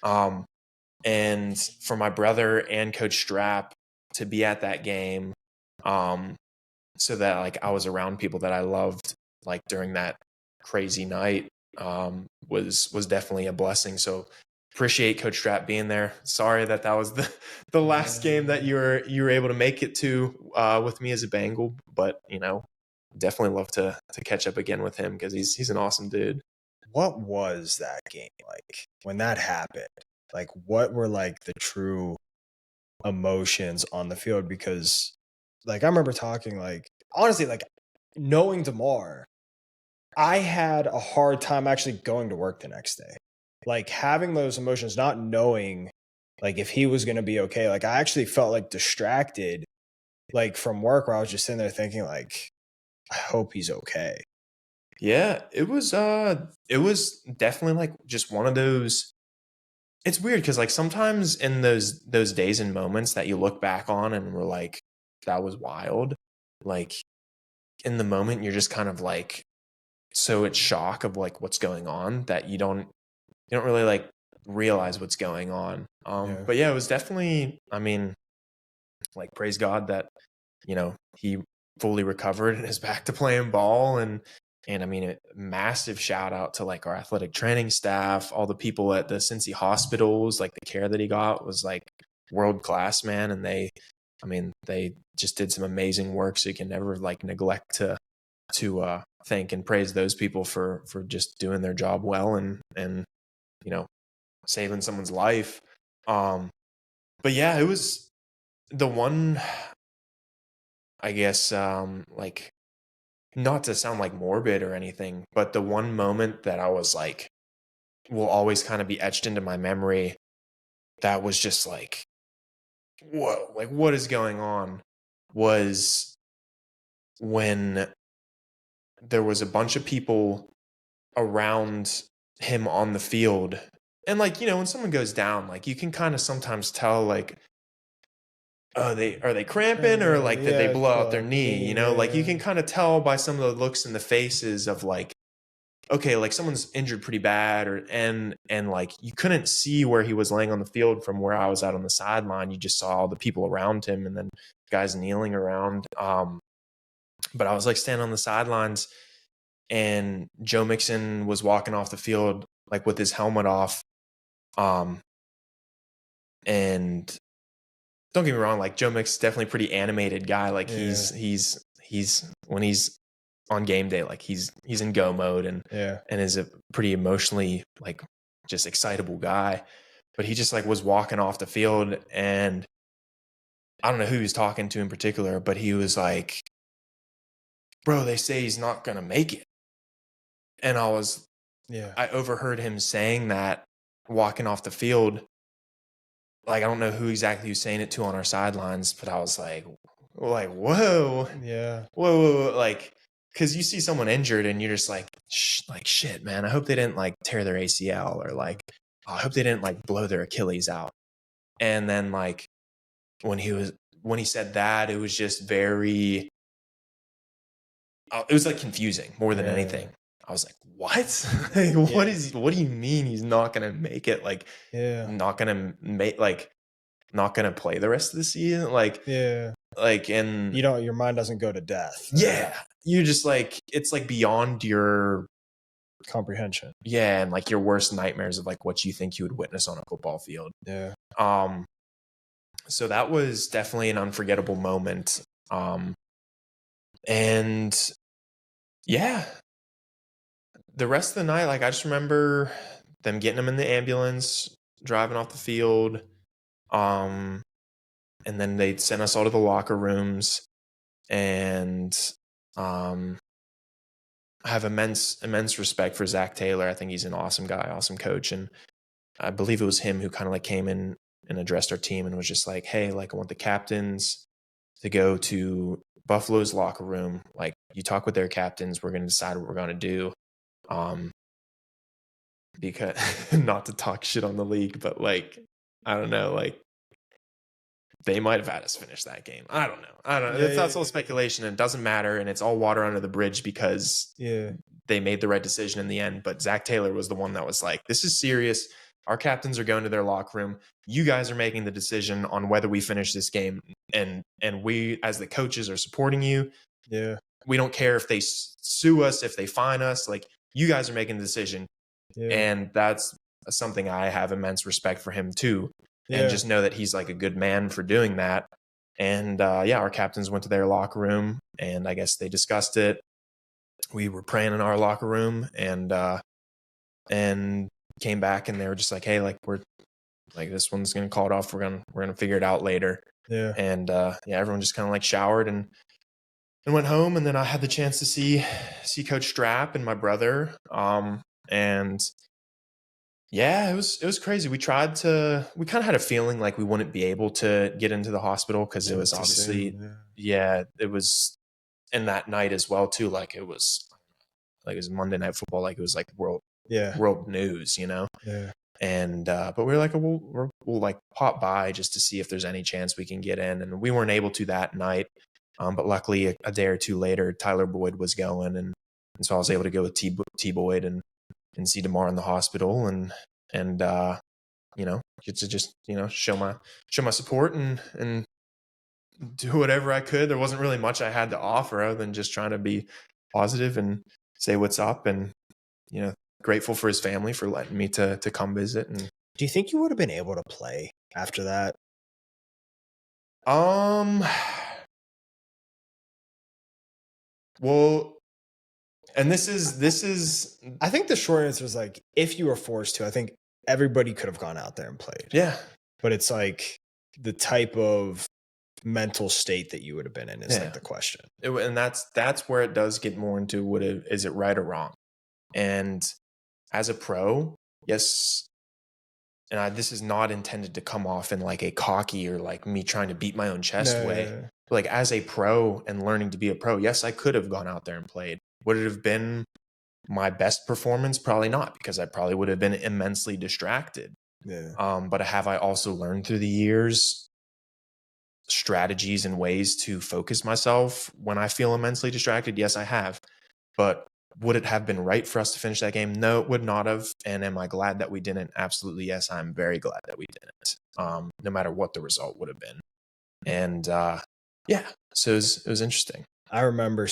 And for my brother and Coach Strap to be at that game, so that like I was around people that I loved like during that crazy night, was definitely a blessing. So appreciate Coach Strap being there. Sorry that was the last game that you were able to make it to with me as a Bengal, but you know, definitely love to catch up again with him because he's an awesome dude. What was that game like when that happened? Like what were like the true emotions on the field? Because like I remember talking, like honestly, like knowing Damar, I had a hard time actually going to work the next day. Like having those emotions, not knowing like if he was going to be okay. Like I actually felt like distracted, like from work, where I was just sitting there thinking like, I hope he's okay. Yeah, it was definitely like just one of those. It's weird because like sometimes in those days and moments that you look back on and we're like, that was wild. Like in the moment, you're just kind of like so it's shock of like what's going on that you don't really like realize what's going on. But yeah, it was definitely, I mean, like praise God that, you know, he fully recovered and is back to playing ball. And I mean, a massive shout out to like our athletic training staff, all the people at the Cincy hospitals, like the care that he got was like world class, man. And they just did some amazing work. So you can never like neglect to thank and praise those people for just doing their job well and, you know, saving someone's life. But yeah, it was the one, I guess, like, not to sound like morbid or anything, but the one moment that I was like, will always kind of be etched into my memory that was just like, whoa, like what is going on, was when there was a bunch of people around him on the field. And like, you know, when someone goes down, like you can kind of sometimes tell like, are they cramping or like did they blow out their knee? You know, like you can kind of tell by some of the looks in the faces of like, okay, like someone's injured pretty bad, and like you couldn't see where he was laying on the field from where I was out on the sideline. You just saw all the people around him and then guys kneeling around. But I was like standing on the sidelines and Joe Mixon was walking off the field like with his helmet off. And don't get me wrong, like Joe Mixon's definitely a pretty animated guy. Like he's when he's on game day, like he's in go mode and is a pretty emotionally like just excitable guy. But he just like was walking off the field, and I don't know who he was talking to in particular, but he was like, "Bro, they say he's not gonna make it." And I overheard him saying that walking off the field. Like, I don't know who exactly he was saying it to on our sidelines, but I was like, whoa. Yeah. Whoa. Like, because you see someone injured and you're just like shit, man. I hope they didn't like tear their ACL, or like, I hope they didn't like blow their Achilles out. And then like when he said that, it was just very, it was like confusing more than anything. I was like, what? Like, what do you mean he's not going to make it? Like, not going to play the rest of the season? Like, like, and your mind doesn't go to death. Yeah. You're just like, it's like beyond your comprehension. Yeah. And like your worst nightmares of like what you think you would witness on a football field. Yeah. So that was definitely an unforgettable moment. And yeah, the rest of the night, like I just remember them getting him in the ambulance, driving off the field. And then they'd send us all to the locker rooms, and I have immense respect for Zac Taylor. I think he's an awesome guy, awesome coach. And I believe it was him who kind of like came in and addressed our team and was just like, hey, like I want the captains to go to Buffalo's locker room. Like you talk with their captains, we're going to decide what we're going to do. Because not to talk shit on the league, but like, I don't know, like they might have had us finish that game. I don't know. That's all speculation, and it doesn't matter. And it's all water under the bridge because they made the right decision in the end. But Zac Taylor was the one that was like, this is serious. Our captains are going to their locker room. You guys are making the decision on whether we finish this game. And we, as the coaches, are supporting you. Yeah. We don't care if they sue us, if they fine us. Like, you guys are making the decision. Yeah. And that's something I have immense respect for him too. Yeah. And just know that he's like a good man for doing that. And our captains went to their locker room, and I guess they discussed it. We were praying in our locker room, and came back, and they were just like, hey, like we're like, this one's gonna call it off. We're gonna figure it out later. Yeah. And everyone just kind of like showered and went home. And then I had the chance to see Coach Strapp and my brother. And yeah, it was crazy. We kind of had a feeling like we wouldn't be able to get into the hospital because it was obviously, it was in that night as well too. Like it was Monday Night Football. Like it was like world news, you know? Yeah. And, but we were like, we'll like pop by just to see if there's any chance we can get in. And we weren't able to that night. But luckily a day or two later, Tyler Boyd was going. And so I was able to go with T Boyd and see Damar in the hospital and get to just, show my support and do whatever I could. There wasn't really much I had to offer other than just trying to be positive and say what's up, and, grateful for his family for letting me to come visit. And do you think you would have been able to play after that? Well, and this is I think the short answer is like, if you were forced to, I think everybody could have gone out there and played. Yeah. But it's like the type of mental state that you would have been in is like the question. And that's where it does get more into is it right or wrong? And as a pro, yes. And this is not intended to come off in like a cocky or like me trying to beat my own chest way. Yeah. Like as a pro and learning to be a pro, yes, I could have gone out there and played. Would it have been my best performance? Probably not, because I probably would have been immensely distracted. Yeah. But have I also learned through the years strategies and ways to focus myself when I feel immensely distracted? Yes, I have. But would it have been right for us to finish that game? No, it would not have. And am I glad that we didn't? Absolutely, yes. I'm very glad that we didn't, no matter what the result would have been. And so it was interesting. I remember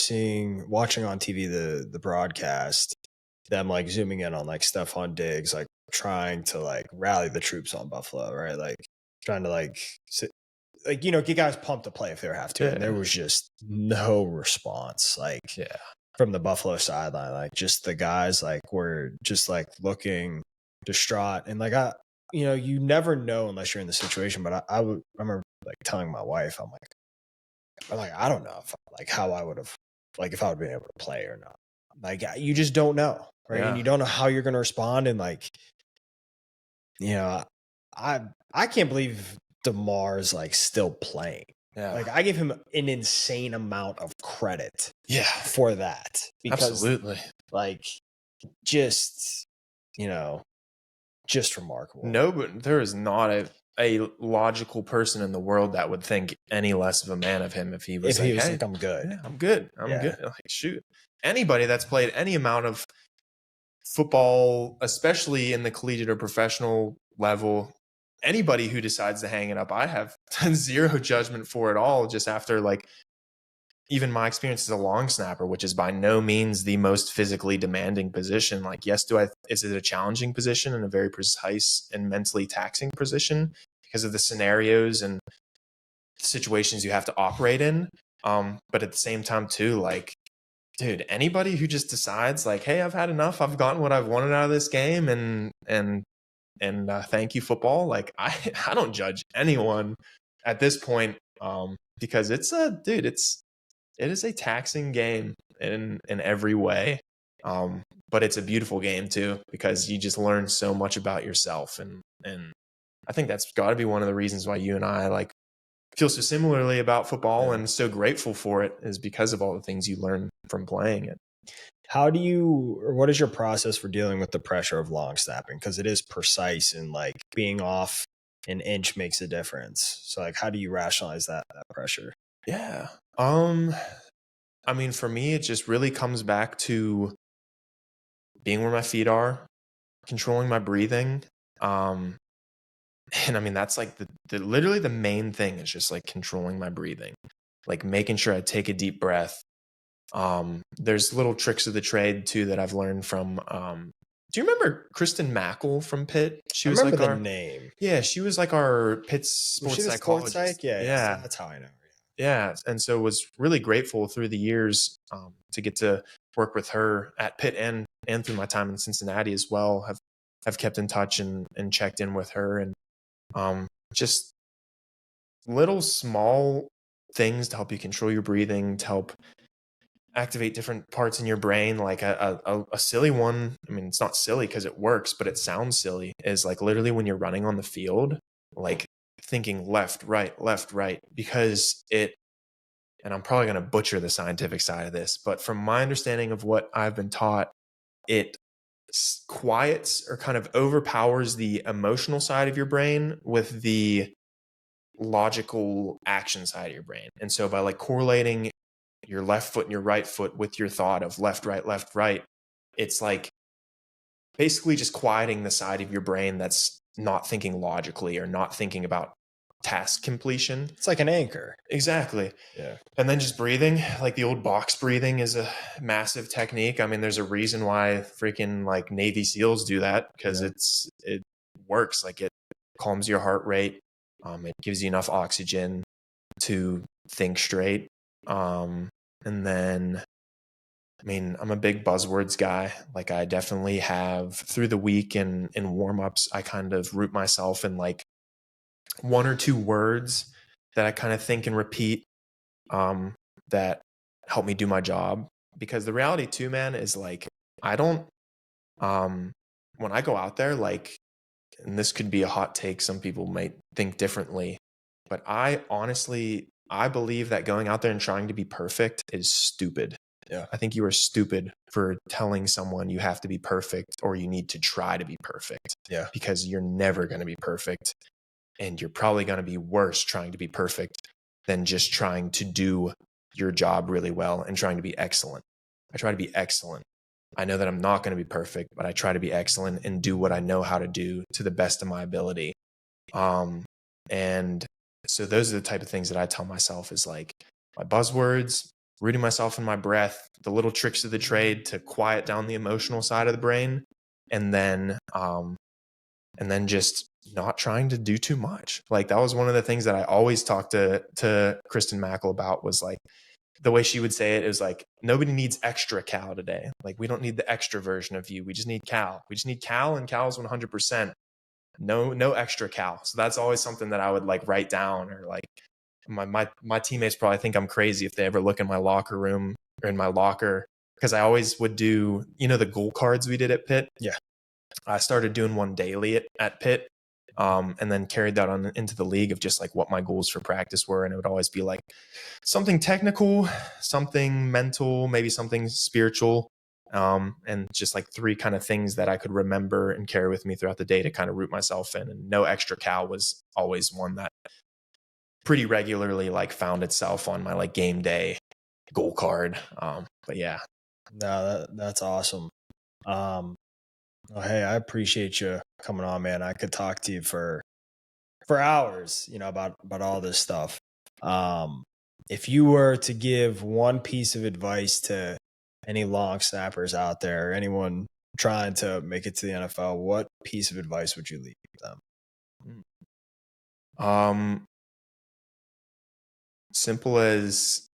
watching on TV the broadcast, them like zooming in on like Stephon Diggs, like trying to like rally the troops on Buffalo, right? Like trying to like get guys pumped to play if they have to. Yeah. And there was just no response, like from the Buffalo sideline. Like just the guys like were just like looking distraught. And like you never know unless you're in the situation. But I remember like telling my wife, I'm like, I don't know if how I would have, like if I would be able to play or not. Like you just don't know, right? Yeah. And you don't know how you're going to respond. And like, I can't believe Damar's like still playing. Yeah. Like I give him an insane amount of credit. Yeah. For that. Because, absolutely. Like just remarkable. No, but there is not a logical person in the world that would think any less of a man of him if he was like, I'm good. Yeah, I'm good. I'm good. Like, shoot. Anybody that's played any amount of football, especially in the collegiate or professional level, anybody who decides to hang it up, I have zero judgment for it all. Just after like even my experience as a long snapper, which is by no means the most physically demanding position. Like, yes, is it a challenging position and a very precise and mentally taxing position because of the scenarios and situations you have to operate in. But at the same time too, like, dude, anybody who just decides like, hey, I've had enough, I've gotten what I've wanted out of this game, and thank you, football. Like I don't judge anyone at this point, because it is a taxing game in every way. But it's a beautiful game too, because you just learn so much about yourself. And I think that's gotta be one of the reasons why you and I like feel so similarly about football and so grateful for it, is because of all the things you learn from playing it. What is your process for dealing with the pressure of long snapping? Because it is precise, and like being off an inch makes a difference. So like, how do you rationalize that pressure? Yeah. I mean, for me, it just really comes back to being where my feet are, controlling my breathing. And I mean, that's like literally the main thing is just like controlling my breathing, like making sure I take a deep breath. There's little tricks of the trade too that I've learned from, do you remember Kristen Mackle from Pitt? She was like the name. Yeah. She was like our Pitt sports psychologist. Yeah. That's how I know. Yeah. And so was really grateful through the years, to get to work with her at Pitt and through my time in Cincinnati as well. Have kept in touch and checked in with her, and, just little small things to help you control your breathing, to help activate different parts in your brain. Like a silly one, I mean, it's not silly because it works, but it sounds silly, is like literally when you're running on the field, like thinking left, right, because and I'm probably going to butcher the scientific side of this, but from my understanding of what I've been taught, it quiets or kind of overpowers the emotional side of your brain with the logical action side of your brain. And so by like correlating your left foot and your right foot with your thought of left, right, it's like basically just quieting the side of your brain that's not thinking logically or not thinking about task completion. It's like an anchor. Exactly. Yeah. And then just breathing, like the old box breathing is a massive technique. I mean, there's a reason why freaking like Navy SEALs do that, because it works. Like it calms your heart rate. It gives you enough oxygen to think straight. And then, I mean, I'm a big buzzwords guy. Like I definitely have through the week and in warm-ups, I kind of root myself in like one or two words that I kind of think and repeat, that help me do my job. Because the reality too, man, is like, I don't, when I go out there, like, and this could be a hot take, some people might think differently, but I believe that going out there and trying to be perfect is stupid. Yeah. I think you are stupid for telling someone you have to be perfect or you need to try to be perfect. Yeah. Because you're never going to be perfect. And you're probably going to be worse trying to be perfect than just trying to do your job really well and trying to be excellent. I try to be excellent. I know that I'm not going to be perfect, but I try to be excellent and do what I know how to do to the best of my ability. And so those are the type of things that I tell myself is like my buzzwords, rooting myself in my breath, the little tricks of the trade to quiet down the emotional side of the brain, and then just not trying to do too much. Like that was one of the things that I always talked to Kristen Mackle about, was like the way she would say it is like, nobody needs extra Cal today. Like we don't need the extra version of you. We just need Cal. We just need Cal, and Cal's 100%. No extra Cal. So that's always something that I would like write down, or like my teammates probably think I'm crazy if they ever look in my locker room or in my locker, because I always would do, the goal cards we did at Pitt. Yeah. I started doing one daily at Pitt, and then carried that on into the league of just like what my goals for practice were. And it would always be like something technical, something mental, maybe something spiritual, and just like 3 kind of things that I could remember and carry with me throughout the day to kind of root myself in. And no extra Cal was always one that pretty regularly like found itself on my like game day goal card. But yeah. No, that's awesome. Well, hey, I appreciate you coming on, man. I could talk to you for hours, about all this stuff. If you were to give one piece of advice to any long snappers out there, or anyone trying to make it to the NFL, what piece of advice would you leave them? Simple as,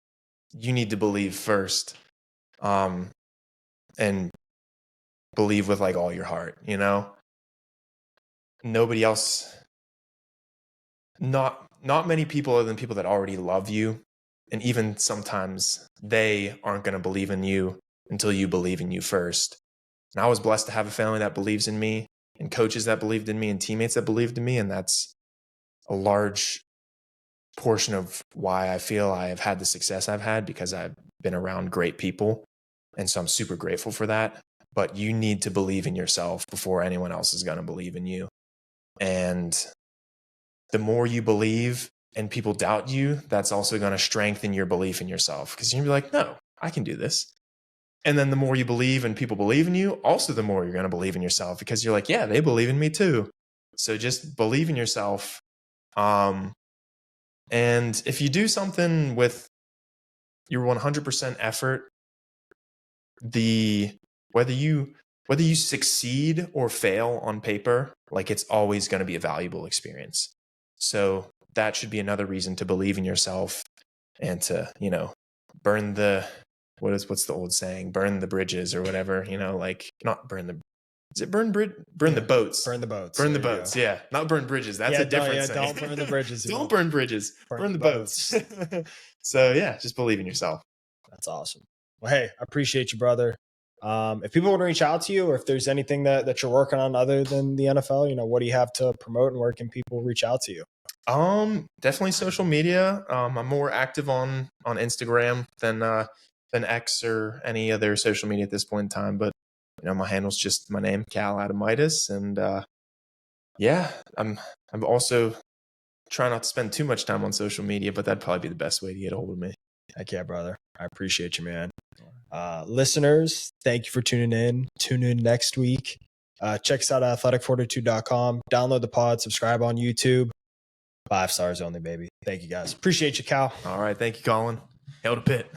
you need to believe first, and believe with like all your heart. Nobody else, not many people other than people that already love you, and even sometimes they aren't going to believe in you until you believe in you first. And I was blessed to have a family that believes in me, and coaches that believed in me, and teammates that believed in me, and that's a large portion of why I feel I have had the success I've had, because I've been around great people. And so I'm super grateful for that. But you need to believe in yourself before anyone else is going to believe in you. And the more you believe and people doubt you, that's also going to strengthen your belief in yourself, because you're going to be like, no, I can do this. And then the more you believe and people believe in you, also the more you're going to believe in yourself, because you're like, yeah, they believe in me too. So just believe in yourself. And if you do something with your 100% effort, whether you succeed or fail on paper, like it's always going to be a valuable experience. So that should be another reason to believe in yourself, and to, burn the, what's the old saying? Burn the bridges or whatever, like not burn the, is it burn the boats? Burn the boats. Burn the boats. Yeah. Not burn bridges. That's a different thing. Don't burn the bridges. Don't burn bridges. Burn the boats. So yeah, just believe in yourself. That's awesome. Well, hey, I appreciate you, brother. If people want to reach out to you, or if there's anything that you're working on other than the NFL, what do you have to promote, and where can people reach out to you? Definitely social media. I'm more active on Instagram than X or any other social media at this point in time, but my handle's just my name, Cal Adomitis. And yeah, I'm also trying not to spend too much time on social media, but that'd probably be the best way to get a hold of me. Heck yeah, brother. I appreciate you, man. Listeners, thank you for tuning in. Tune in next week. Check us out at athleticfortitude.com. Download the pod, subscribe on YouTube. 5 stars only, baby. Thank you, guys. Appreciate you, Cal. All right. Thank you, Colin. Hail to Pitt.